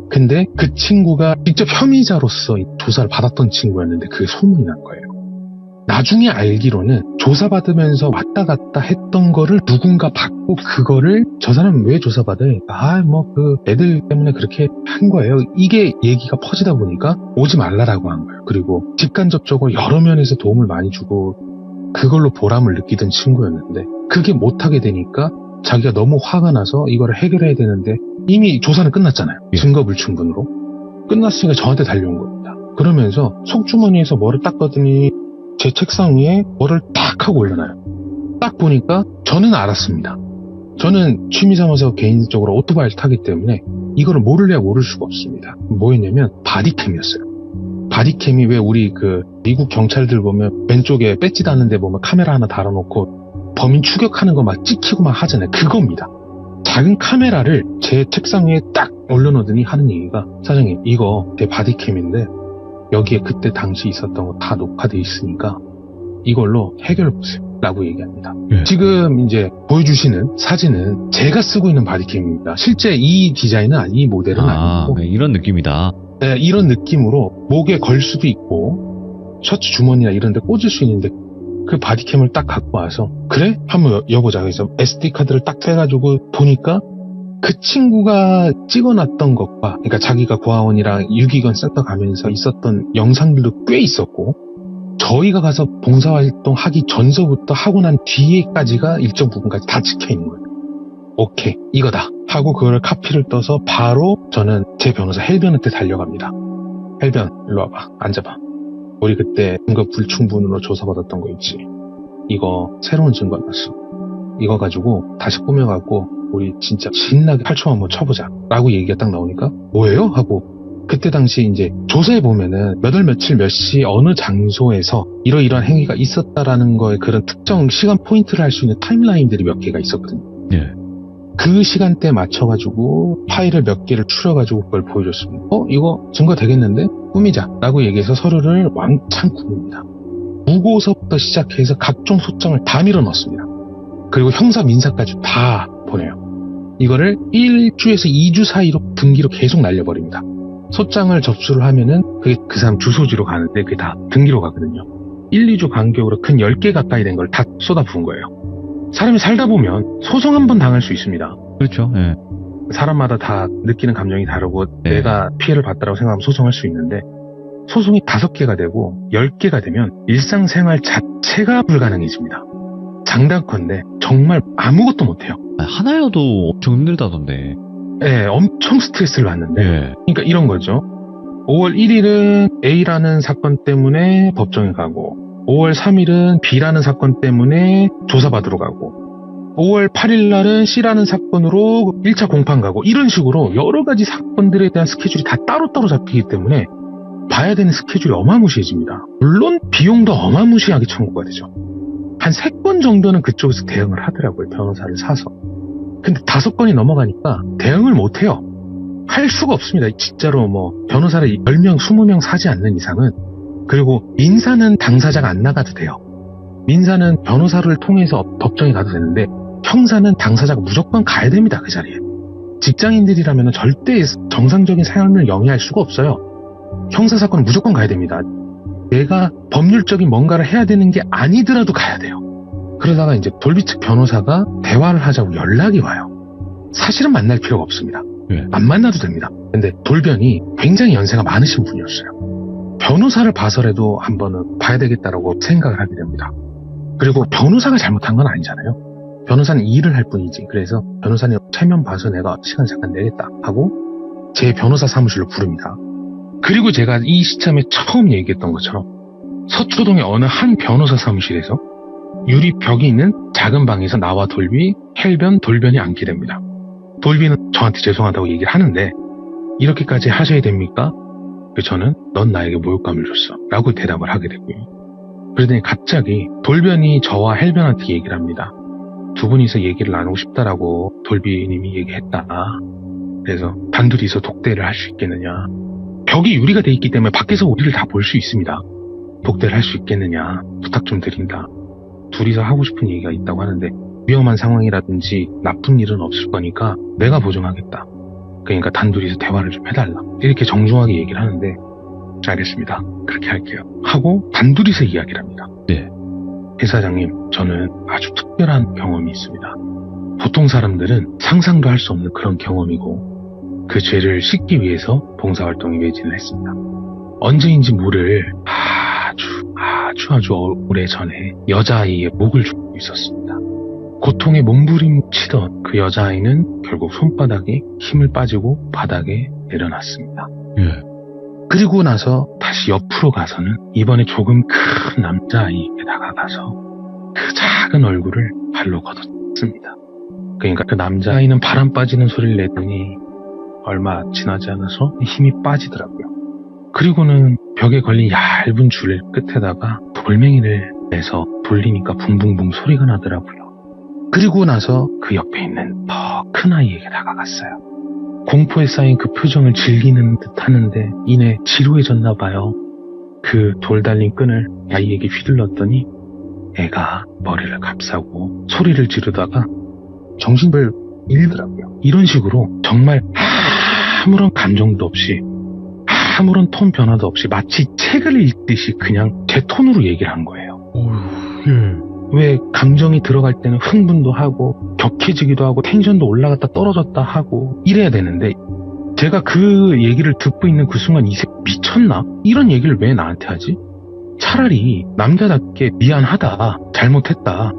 Speaker 4: 근데 그 친구가 직접 혐의자로서 조사를 받았던 친구였는데 그게 소문이 난 거예요. 나중에 알기로는 조사받으면서 왔다 갔다 했던 거를 누군가 받고 그거를 저 사람은 왜 조사받을? 그 애들 때문에 그렇게 한 거예요. 이게 얘기가 퍼지다 보니까 오지 말라라고 한 거예요. 그리고 직간접적으로 여러 면에서 도움을 많이 주고 그걸로 보람을 느끼던 친구였는데 그게 못하게 되니까 자기가 너무 화가 나서 이거를 해결해야 되는데 이미 조사는 끝났잖아요.
Speaker 1: 예.
Speaker 4: 증거불충분으로. 끝났으니까 저한테 달려온 겁니다. 그러면서 속주머니에서 뭐를 땄더니 제 책상 위에 뭐를 딱 하고 올려놔요. 딱 보니까 저는 알았습니다. 저는 취미삼아서 개인적으로 오토바이를 타기 때문에 이거를 모를래야 모를 수가 없습니다. 뭐였냐면 바디캠이었어요. 바디캠이 왜 우리 미국 경찰들 보면 왼쪽에 배지 닿는데 보면 카메라 하나 달아놓고 범인 추격하는 거 막 찍히고 막 하잖아요. 그겁니다. 작은 카메라를 제 책상 위에 딱 올려놓더니 하는 얘기가 사장님 이거 제 바디캠인데 여기에 그때 당시 있었던 거 다 녹화돼 있으니까 이걸로 해결해보세요 라고 얘기합니다.
Speaker 1: 예.
Speaker 4: 지금 이제 보여주시는 사진은 제가 쓰고 있는 바디캠입니다. 실제 이 디자인은 이 모델은 아니고
Speaker 1: 네, 이런 느낌이다.
Speaker 4: 네, 이런 느낌으로 목에 걸 수도 있고 셔츠 주머니나 이런 데 꽂을 수 있는데 그 바디캠을 딱 갖고 와서 그래? 한번 여보자. 그래서 SD카드를 딱 떼가지고 보니까 그 친구가 찍어놨던 것과 그러니까 자기가 고아원이랑 유기견 센터 가면서 있었던 영상들도 꽤 있었고 저희가 가서 봉사활동 하기 전서부터 하고 난 뒤에까지가 일정 부분까지 다 찍혀있는 거예요. 오케이 이거다 하고 그걸 카피를 떠서 바로 저는 제 변호사 헬변한테 달려갑니다. 헬변 일로 와봐 앉아봐. 우리 그때 증거 불충분으로 조사받았던 거 있지. 이거 새로운 증거 났어. 이거 가지고 다시 꾸며갖고 우리 진짜 신나게 8초 한번 쳐보자 라고 얘기가 딱 나오니까 뭐예요? 하고 그때 당시 이제 조사해보면은 몇 월 며칠 몇 시 어느 장소에서 이러이러한 행위가 있었다라는 거에 그런 특정 시간 포인트를 할 수 있는 타임라인들이 몇 개가 있었거든요.
Speaker 1: 예.
Speaker 4: 그 시간대에 맞춰가지고 파일을 몇 개를 추려가지고 그걸 보여줬습니다. 이거 증거 되겠는데? 꾸미자 라고 얘기해서 서류를 왕창 꾸밉니다. 무고서부터 시작해서 각종 소장을 다 밀어넣습니다. 그리고 형사 민사까지 다 보내요. 이거를 1주에서 2주 사이로 등기로 계속 날려버립니다. 소장을 접수를 하면은 그게 그 사람 주소지로 가는데 그게 다 등기로 가거든요. 1, 2주 간격으로 근 10개 가까이 된 걸 다 쏟아부은 거예요. 사람이 살다 보면 소송 한 번 당할 수 있습니다.
Speaker 1: 그렇죠. 예.
Speaker 4: 사람마다 다 느끼는 감정이 다르고
Speaker 1: 네.
Speaker 4: 내가 피해를 봤다고 생각하면 소송할 수 있는데 소송이 5개가 되고 10개가 되면 일상생활 자체가 불가능해집니다. 장단컨대 정말 아무것도 못해요.
Speaker 1: 하나여도 엄청 힘들다던데.
Speaker 4: 네, 엄청 스트레스를 받는데
Speaker 1: 예.
Speaker 4: 그러니까 이런 거죠. 5월 1일은 A라는 사건 때문에 법정에 가고 5월 3일은 B라는 사건 때문에 조사받으러 가고 5월 8일 날은 C라는 사건으로 1차 공판 가고 이런 식으로 여러 가지 사건들에 대한 스케줄이 다 따로따로 잡히기 때문에 봐야 되는 스케줄이 어마무시해집니다. 물론 비용도 어마무시하게 청구가 되죠. 한 3건 정도는 그쪽에서 대응을 하더라고요. 변호사를 사서. 근데 5건이 넘어가니까 대응을 못해요. 할 수가 없습니다. 진짜로 변호사를 10명, 20명 사지 않는 이상은. 그리고 민사는 당사자가 안 나가도 돼요. 민사는 변호사를 통해서 법정에 가도 되는데 형사는 당사자가 무조건 가야 됩니다. 그 자리에. 직장인들이라면 절대 정상적인 삶을 영위할 수가 없어요. 형사사건은 무조건 가야 됩니다. 내가 법률적인 뭔가를 해야 되는 게 아니더라도 가야 돼요. 그러다가 이제 돌비 측 변호사가 대화를 하자고 연락이 와요. 사실은 만날 필요가 없습니다.
Speaker 1: 네.
Speaker 4: 안 만나도 됩니다. 근데 돌변이 굉장히 연세가 많으신 분이었어요. 변호사를 봐서라도 한번은 봐야 되겠다라고 생각을 하게 됩니다. 그리고 변호사가 잘못한 건 아니잖아요. 변호사는 일을 할 뿐이지. 그래서 변호사님 체면 봐서 내가 시간 잠깐 내겠다 하고 제 변호사 사무실로 부릅니다. 그리고 제가 이 시점에 처음 얘기했던 것처럼 서초동의 어느 한 변호사 사무실에서 유리벽이 있는 작은 방에서 나와 돌비, 헬변, 돌변이 앉게 됩니다. 돌비는 저한테 죄송하다고 얘기를 하는데 이렇게까지 하셔야 됩니까? 저는 넌 나에게 모욕감을 줬어 라고 대답을 하게 되고요. 그러더니 갑자기 돌변이 저와 헬변한테 얘기를 합니다. 두 분이서 얘기를 나누고 싶다라고 돌비님이 얘기했다. 그래서 단둘이서 독대를 할 수 있겠느냐. 벽이 유리가 돼 있기 때문에 밖에서 우리를 다 볼 수 있습니다. 독대를 할 수 있겠느냐 부탁 좀 드린다. 둘이서 하고 싶은 얘기가 있다고 하는데 위험한 상황이라든지 나쁜 일은 없을 거니까 내가 보증하겠다. 그러니까 단둘이서 대화를 좀 해달라. 이렇게 정중하게 얘기를 하는데 알겠습니다. 그렇게 할게요. 하고 단둘이서 이야기를 합니다.
Speaker 1: 네.
Speaker 4: 회사장님, 저는 아주 특별한 경험이 있습니다. 보통 사람들은 상상도 할 수 없는 그런 경험이고 그 죄를 씻기 위해서 봉사활동에 매진을 했습니다. 언제인지 모를 아주 오래전에 여자아이의 목을 조르고 있었습니다. 고통에 몸부림치던 그 여자아이는 결국 손바닥에 힘을 빠지고 바닥에 내려놨습니다.
Speaker 1: 예.
Speaker 4: 그리고 나서 다시 옆으로 가서는 이번에 조금 큰 남자아이에게 다가가서 그 작은 얼굴을 발로 걷었습니다. 그러니까 그 남자아이는 바람 빠지는 소리를 내더니 얼마 지나지 않아서 힘이 빠지더라고요. 그리고는 벽에 걸린 얇은 줄 끝에다가 돌멩이를 내서 돌리니까 붕붕붕 소리가 나더라고요. 그리고 나서 그 옆에 있는 더 큰 아이에게 다가갔어요. 공포에 쌓인 그 표정을 즐기는 듯 하는데 이내 지루해졌나 봐요. 그 돌 달린 끈을 아이에게 휘둘렀더니 애가 머리를 감싸고 소리를 지르다가 정신을 잃더라고요. 이런 식으로 정말 아무런 감정도 없이 아무런 톤 변화도 없이 마치 책을 읽듯이 그냥 제 톤으로 얘기를 한 거예요. 왜 감정이 들어갈 때는 흥분도 하고 격해지기도 하고 텐션도 올라갔다 떨어졌다 하고 이래야 되는데 제가 그 얘기를 듣고 있는 그 순간 이 새끼 미쳤나? 이런 얘기를 왜 나한테 하지? 차라리 남자답게 미안하다, 잘못했다,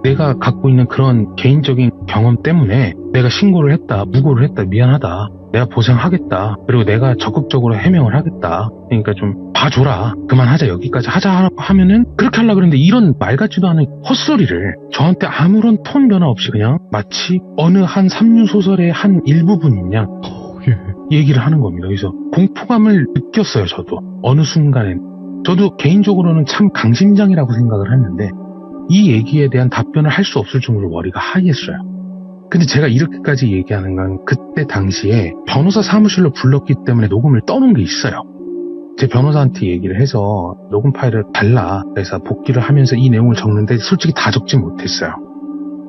Speaker 4: 내가 갖고 있는 그런 개인적인 경험 때문에 내가 신고를 했다, 무고를 했다, 미안하다, 내가 보상하겠다, 그리고 내가 적극적으로 해명을 하겠다, 그러니까 좀 봐줘라, 그만하자, 여기까지 하자 하면은 그렇게 하려고 그랬는데 이런 말 같지도 않은 헛소리를 저한테 아무런 톤 변화 없이 그냥 마치 어느 한 삼류소설의 한 일부분인 양 얘기를 하는 겁니다. 그래서 공포감을 느꼈어요. 저도 어느 순간엔 저도 개인적으로는 참 강심장이라고 생각을 했는데 이 얘기에 대한 답변을 할 수 없을 정도로 머리가 하이했어요. 근데 제가 이렇게까지 얘기하는 건 그때 당시에 변호사 사무실로 불렀기 때문에 녹음을 떠놓은 게 있어요. 제 변호사한테 얘기를 해서 녹음 파일을 달라 그래서 복귀를 하면서 이 내용을 적는데 솔직히 다 적지 못했어요.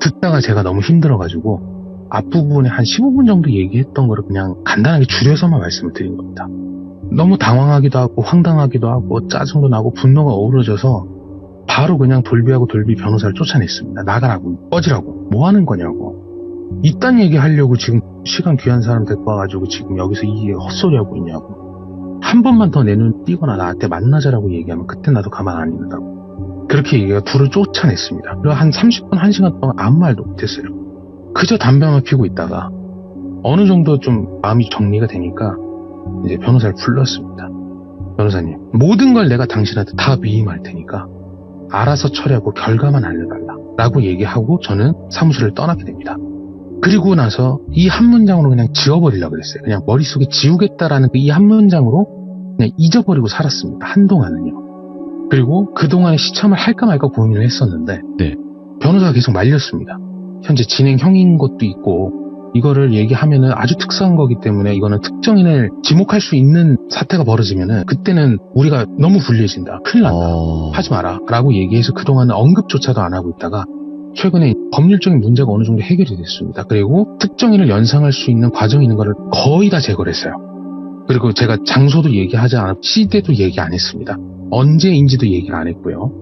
Speaker 4: 듣다가 제가 너무 힘들어가지고 앞부분에 한 15분 정도 얘기했던 거를 그냥 간단하게 줄여서만 말씀을 드린 겁니다. 너무 당황하기도 하고 황당하기도 하고 짜증도 나고 분노가 어우러져서 바로 그냥 돌비하고 돌비 변호사를 쫓아냈습니다. 나가라고, 꺼지라고, 뭐 하는 거냐고. 이딴 얘기 하려고 지금 시간 귀한 사람 데리고 와가지고 지금 여기서 이 헛소리 하고 있냐고. 한 번만 더 내 눈 띄거나 나한테 만나자라고 얘기하면 그때 나도 가만 안 있는다고. 그렇게 얘기가 둘을 쫓아냈습니다. 그리고 한 30분, 1시간 동안 아무 말도 못했어요. 그저 담배만 피고 있다가 어느 정도 좀 마음이 정리가 되니까 이제 변호사를 불렀습니다. 변호사님, 모든 걸 내가 당신한테 다 위임할 테니까 알아서 처리하고 결과만 알려달라 라고 얘기하고 저는 사무실을 떠나게 됩니다. 그리고 나서 이 한 문장으로 그냥 지워버리려고 그랬어요. 그냥 머릿속에 지우겠다라는 이 한 문장으로 그냥 잊어버리고 살았습니다. 한동안은요. 그리고 그동안에 시참을 할까 말까 고민을 했었는데
Speaker 1: 네.
Speaker 4: 변호사가 계속 말렸습니다. 현재 진행형인 것도 있고 이거를 얘기하면은 아주 특수한 거기 때문에 이거는 특정인을 지목할 수 있는 사태가 벌어지면은 그때는 우리가 너무 불리해진다. 큰일 난다. 하지 마라. 라고 얘기해서 그동안은 언급조차도 안 하고 있다가 최근에 법률적인 문제가 어느 정도 해결이 됐습니다. 그리고 특정인을 연상할 수 있는 과정이 있는 거를 거의 다 제거를 했어요. 그리고 제가 장소도 얘기하지 않았고 시대도 얘기 안 했습니다. 언제인지도 얘기를 안 했고요.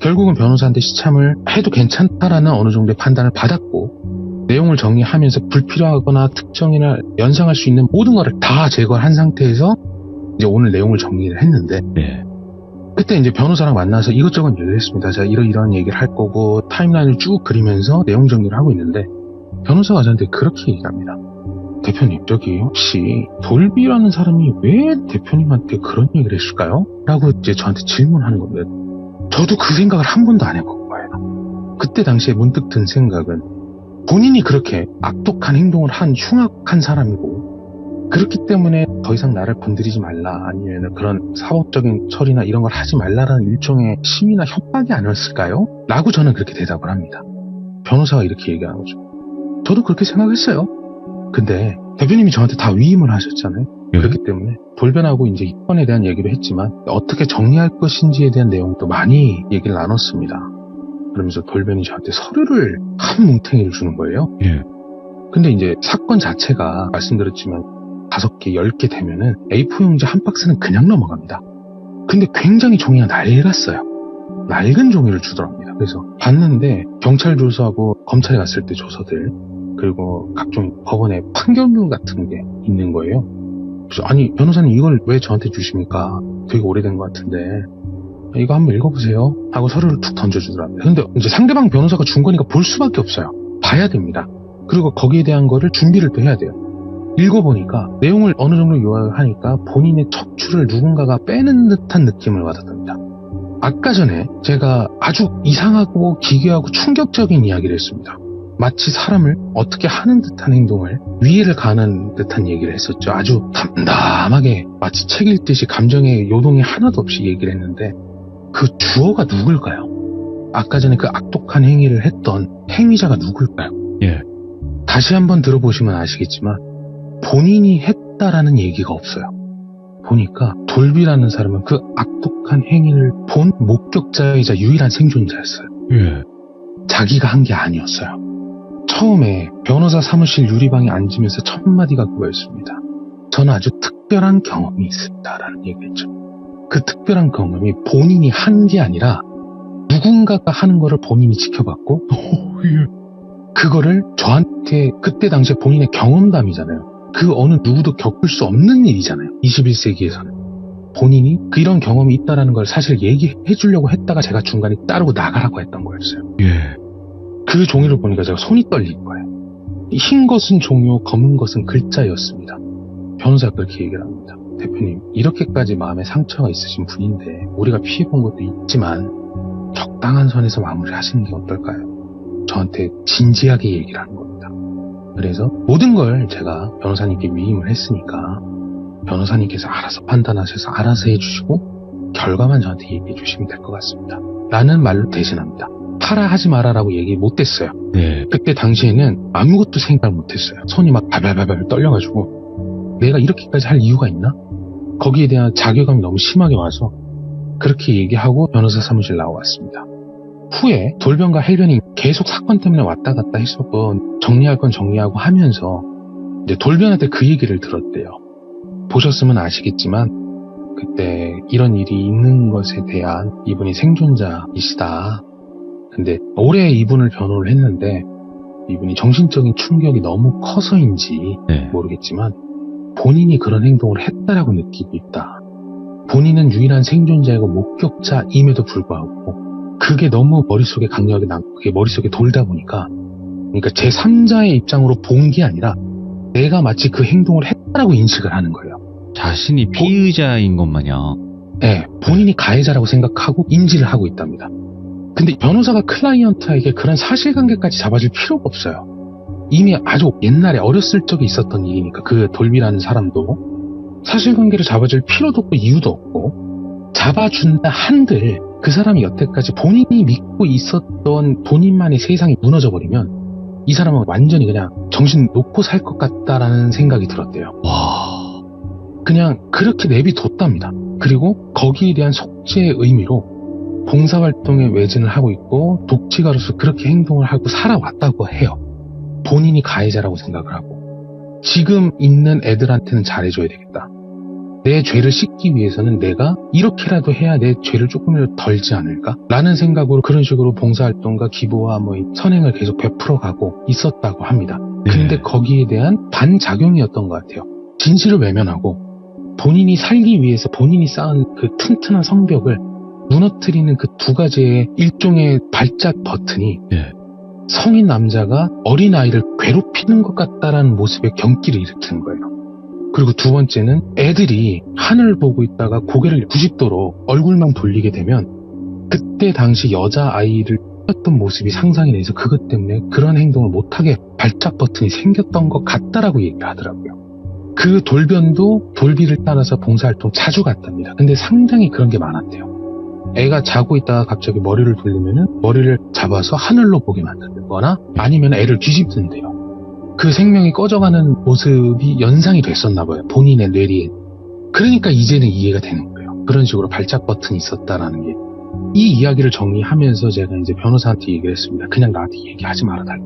Speaker 4: 결국은 변호사한테 시참을 해도 괜찮다라는 어느 정도의 판단을 받았고 내용을 정리하면서 불필요하거나 특정인을 연상할 수 있는 모든 것을 다 제거를 한 상태에서 이제 오늘 내용을 정리를 했는데
Speaker 1: 네.
Speaker 4: 그때 이제 변호사랑 만나서 이것저것 얘기를 했습니다. 제가 이런 얘기를 할 거고 타임라인을 쭉 그리면서 내용 정리를 하고 있는데 변호사가 저한테 그렇게 얘기합니다. 대표님, 저기 혹시 돌비라는 사람이 왜 대표님한테 그런 얘기를 했을까요? 라고 이제 저한테 질문하는 겁니다. 저도 그 생각을 한 번도 안 해본 거예요. 그때 당시에 문득 든 생각은 본인이 그렇게 악독한 행동을 한 흉악한 사람이고 그렇기 때문에 더 이상 나를 건드리지 말라 아니면 그런 사법적인 처리나 이런 걸 하지 말라라는 일종의 심의나 협박이 아니었을까요? 라고 저는 그렇게 대답을 합니다. 변호사가 이렇게 얘기하는 거죠. 저도 그렇게 생각했어요. 근데 대표님이 저한테 다 위임을 하셨잖아요. 그렇기 때문에 돌변하고 이제 입건에 대한 얘기도 했지만 어떻게 정리할 것인지에 대한 내용도 많이 얘기를 나눴습니다. 그러면서 돌변이 저한테 서류를 한 뭉탱이를 주는 거예요.
Speaker 1: 예.
Speaker 4: 근데 이제 사건 자체가 말씀드렸지만 5개, 10개 되면은 A4 용지 한 박스는 그냥 넘어갑니다. 근데 굉장히 종이가 낡았어요. 낡은 종이를 주더랍니다. 그래서 봤는데 경찰 조서하고 검찰에 갔을 때 조서들, 그리고 각종 법원의 판결문 같은 게 있는 거예요. 그래서 아니 변호사님 이걸 왜 저한테 주십니까? 되게 오래된 것 같은데 이거 한번 읽어보세요 하고 서류를 툭 던져주더랍니다. 근데 이제 상대방 변호사가 준 거니까 볼 수밖에 없어요. 봐야 됩니다. 그리고 거기에 대한 거를 준비를 또 해야 돼요. 읽어보니까 내용을 어느 정도 요약하니까 본인의 척추를 누군가가 빼는 듯한 느낌을 받았답니다. 아까 전에 제가 아주 이상하고 기괴하고 충격적인 이야기를 했습니다. 마치 사람을 어떻게 하는 듯한 행동을, 위해를 가하는 듯한 얘기를 했었죠. 아주 담담하게 마치 책 읽듯이 감정의 요동이 하나도 없이 얘기를 했는데 그 주어가 누굴까요? 아까 전에 그 악독한 행위를 했던 행위자가 누굴까요?
Speaker 1: 예.
Speaker 4: 다시 한번 들어보시면 아시겠지만 본인이 했다라는 얘기가 없어요. 보니까 돌비라는 사람은 그 악독한 행위를 본 목격자이자 유일한 생존자였어요.
Speaker 1: 예.
Speaker 4: 자기가 한 게 아니었어요. 처음에 변호사 사무실 유리방에 앉으면서 첫 마디가 그거였습니다. 저는 아주 특별한 경험이 있습니다라는 얘기했죠. 그 특별한 경험이 본인이 한 게 아니라 누군가가 하는 거를 본인이 지켜봤고 그거를 저한테 그때 당시에 본인의 경험담이잖아요. 그 어느 누구도 겪을 수 없는 일이잖아요. 21세기에서는. 본인이 이런 경험이 있다는 걸 사실 얘기해 주려고 했다가 제가 중간에 따르고 나가라고 했던 거였어요.
Speaker 1: 예.
Speaker 4: 그 종이를 보니까 제가 손이 떨린 거예요. 흰 것은 종이요, 검은 것은 글자였습니다. 변호사가 그렇게 얘기를 합니다. 대표님, 이렇게까지 마음에 상처가 있으신 분인데 우리가 피해본 것도 있지만 적당한 선에서 마무리를 하시는 게 어떨까요? 저한테 진지하게 얘기를 하는 겁니다. 그래서 모든 걸 제가 변호사님께 위임을 했으니까 변호사님께서 알아서 판단하셔서 알아서 해주시고 결과만 저한테 얘기해 주시면 될 것 같습니다. 라는 말로 대신합니다. 하라 하지 마라라고 얘기 못했어요.
Speaker 1: 네.
Speaker 4: 그때 당시에는 아무것도 생각을 못했어요. 손이 막 발발발발 떨려가지고 내가 이렇게까지 할 이유가 있나? 거기에 대한 자괴감이 너무 심하게 와서 그렇게 얘기하고 변호사 사무실 나왔습니다. 후에 돌변과 헬변이 계속 사건 때문에 왔다 갔다 했었고 정리할 건 정리하고 하면서 이제 돌변한테 그 얘기를 들었대요. 보셨으면 아시겠지만 그때 이런 일이 있는 것에 대한 이분이 생존자이시다. 근데 올해 이분을 변호를 했는데 이분이 정신적인 충격이 너무 커서인지
Speaker 1: 네.
Speaker 4: 모르겠지만 본인이 그런 행동을 했다라고 느끼고 있다. 본인은 유일한 생존자이고 목격자임에도 불구하고 그게 너무 머릿속에 강력하게 남고 그게 머릿속에 돌다 보니까 그러니까 제3자의 입장으로 본 게 아니라 내가 마치 그 행동을 했다라고 인식을 하는 거예요.
Speaker 1: 자신이 피의자인 것 마냥.
Speaker 4: 네, 본인이 가해자라고 생각하고 인지를 하고 있답니다. 근데 변호사가 클라이언트에게 그런 사실관계까지 잡아줄 필요가 없어요. 이미 아주 옛날에 어렸을 적에 있었던 일이니까 그 돌비라는 사람도 사실관계를 잡아줄 필요도 없고 이유도 없고 잡아준다 한들 그 사람이 여태까지 본인이 믿고 있었던 본인만의 세상이 무너져버리면 이 사람은 완전히 그냥 정신 놓고 살 것 같다라는 생각이 들었대요.
Speaker 1: 와.
Speaker 4: 그냥 그렇게 내비뒀답니다. 그리고 거기에 대한 속죄의 의미로 봉사활동에 외진을 하고 있고 독치가로서 그렇게 행동을 하고 살아왔다고 해요. 본인이 가해자라고 생각을 하고 지금 있는 애들한테는 잘해줘야 되겠다. 내 죄를 씻기 위해서는 내가 이렇게라도 해야 내 죄를 조금이라도 덜지 않을까? 라는 생각으로 그런 식으로 봉사활동과 기부와 뭐 선행을 계속 베풀어가고 있었다고 합니다. 근데 거기에 대한 반작용이었던 것 같아요. 진실을 외면하고 본인이 살기 위해서 본인이 쌓은 그 튼튼한 성벽을 무너뜨리는 그 두 가지의 일종의 발작 버튼이 성인 남자가 어린아이를 괴롭히는 것 같다라는 모습의 경기를 일으키는 거예요. 그리고 두 번째는 애들이 하늘을 보고 있다가 고개를 90도로 얼굴만 돌리게 되면 그때 당시 여자아이를 쳤던 모습이 상상이 돼서 그것 때문에 그런 행동을 못하게 발작 버튼이 생겼던 것 같다라고 얘기를 하더라고요. 그 돌변도 돌비를 따라서 봉사활동 자주 갔답니다. 근데 상당히 그런 게 많았대요. 애가 자고 있다가 갑자기 머리를 돌리면은 머리를 잡아서 하늘로 보게 만든다거나 아니면 애를 뒤집든대요. 그 생명이 꺼져가는 모습이 연상이 됐었나 봐요. 본인의 뇌리에. 그러니까 이제는 이해가 되는 거예요. 그런 식으로 발작 버튼이 있었다라는 게. 이 이야기를 정리하면서 제가 이제 변호사한테 얘기를 했습니다. 그냥 나한테 얘기하지 말아달라.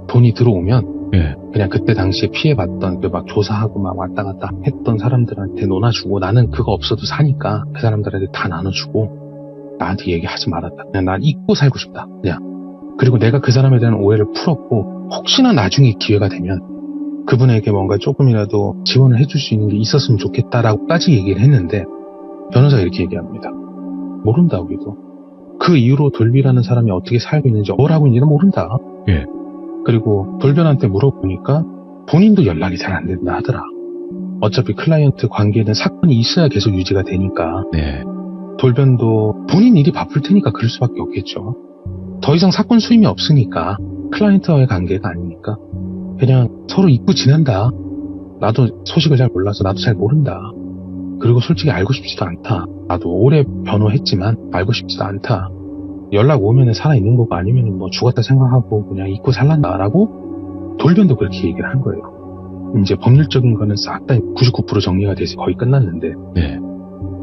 Speaker 4: 돈이 들어오면
Speaker 1: 예.
Speaker 4: 그냥 그때 당시에 피해봤던 그 막 조사하고 막 왔다 갔다 했던 사람들한테 논아주고 나는 그거 없어도 사니까 그 사람들한테 다 나눠주고 나한테 얘기하지 말았다. 그냥 난 잊고 살고 싶다. 그냥. 그리고 내가 그 사람에 대한 오해를 풀었고 혹시나 나중에 기회가 되면 그분에게 뭔가 조금이라도 지원을 해줄 수 있는 게 있었으면 좋겠다라고까지 얘기를 했는데 변호사가 이렇게 얘기합니다. 모른다 우리도. 그 이후로 돌비라는 사람이 어떻게 살고 있는지 뭘 하고 있는지는 모른다.
Speaker 1: 예.
Speaker 4: 그리고 돌변한테 물어보니까 본인도 연락이 잘 안 된다 하더라. 어차피 클라이언트 관계는 사건이 있어야 계속 유지가 되니까
Speaker 1: 네.
Speaker 4: 돌변도 본인 일이 바쁠 테니까 그럴 수밖에 없겠죠. 더 이상 사건 수임이 없으니까 클라이언트와의 관계가 아니니까 그냥 서로 잊고 지낸다. 나도 소식을 잘 몰라서 나도 잘 모른다. 그리고 솔직히 알고 싶지도 않다. 나도 오래 변호했지만 알고 싶지도 않다. 연락 오면은 살아있는 거고 아니면은 뭐 죽었다 생각하고 그냥 잊고 살란다라고 돌변도 그렇게 얘기를 한 거예요. 이제 법률적인 거는 싹 다 99% 정리가 돼서 거의 끝났는데
Speaker 1: 네.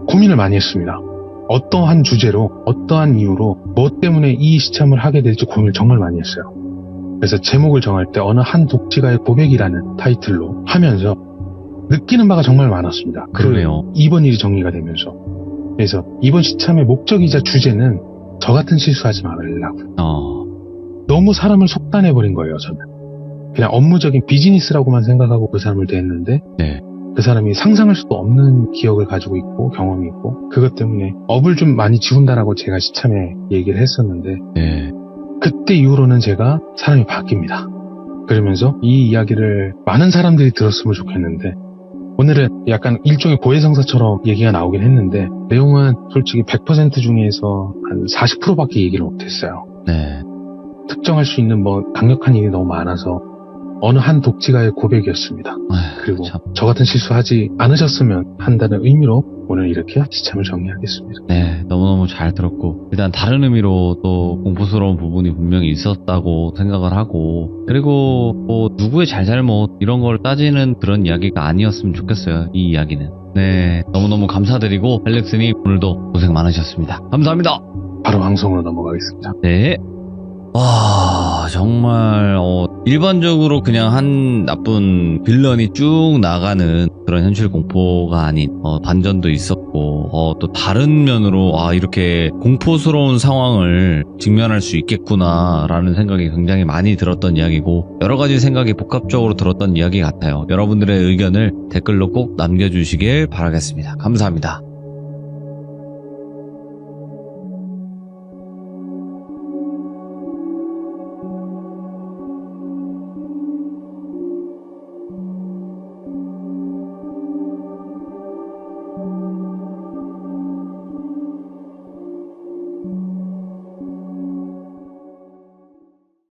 Speaker 4: 고민을 많이 했습니다. 어떠한 주제로 어떠한 이유로 뭐 때문에 이 시참을 하게 될지 고민을 정말 많이 했어요. 그래서 제목을 정할 때 어느 한 독지가의 고백이라는 타이틀로 하면서 느끼는 바가 정말 많았습니다.
Speaker 1: 그러네요.
Speaker 4: 이번 일이 정리가 되면서. 그래서 이번 시참의 목적이자 주제는 저 같은 실수하지 말으려고. 너무 사람을 속단해버린 거예요, 저는. 그냥 업무적인 비즈니스라고만 생각하고 그 사람을 대했는데
Speaker 1: 네.
Speaker 4: 그 사람이 상상할 수도 없는 기억을 가지고 있고 경험이 있고 그것 때문에 업을 좀 많이 지운다라고 제가 시참에 얘기를 했었는데
Speaker 1: 네.
Speaker 4: 그때 이후로는 제가 사람이 바뀝니다. 그러면서 이 이야기를 많은 사람들이 들었으면 좋겠는데 오늘은 약간 일종의 고해성사처럼 얘기가 나오긴 했는데 내용은 솔직히 100% 중에서 한 40%밖에 얘기를 못했어요.
Speaker 1: 네.
Speaker 4: 특정할 수 있는 뭐 강력한 일이 너무 많아서 어느 한 독지가의 고백이었습니다. 그리고
Speaker 1: 참.
Speaker 4: 저 같은 실수하지 않으셨으면 한다는 의미로 오늘 이렇게 시참을 정리하겠습니다.
Speaker 1: 네, 너무너무 잘 들었고 일단 다른 의미로 또 공포스러운 부분이 분명히 있었다고 생각을 하고 그리고 뭐 누구의 잘잘못 이런 걸 따지는 그런 이야기가 아니었으면 좋겠어요. 이 이야기는. 네, 너무너무 감사드리고 알렉스님 오늘도 고생 많으셨습니다. 감사합니다.
Speaker 4: 바로 방송으로 넘어가겠습니다.
Speaker 1: 네. 와, 정말 일반적으로 그냥 한 나쁜 빌런이 쭉 나가는 그런 현실 공포가 아닌 반전도 있었고 또 다른 면으로 이렇게 공포스러운 상황을 직면할 수 있겠구나 라는 생각이 굉장히 많이 들었던 이야기고 여러 가지 생각이 복합적으로 들었던 이야기 같아요. 여러분들의 의견을 댓글로 꼭 남겨주시길 바라겠습니다. 감사합니다.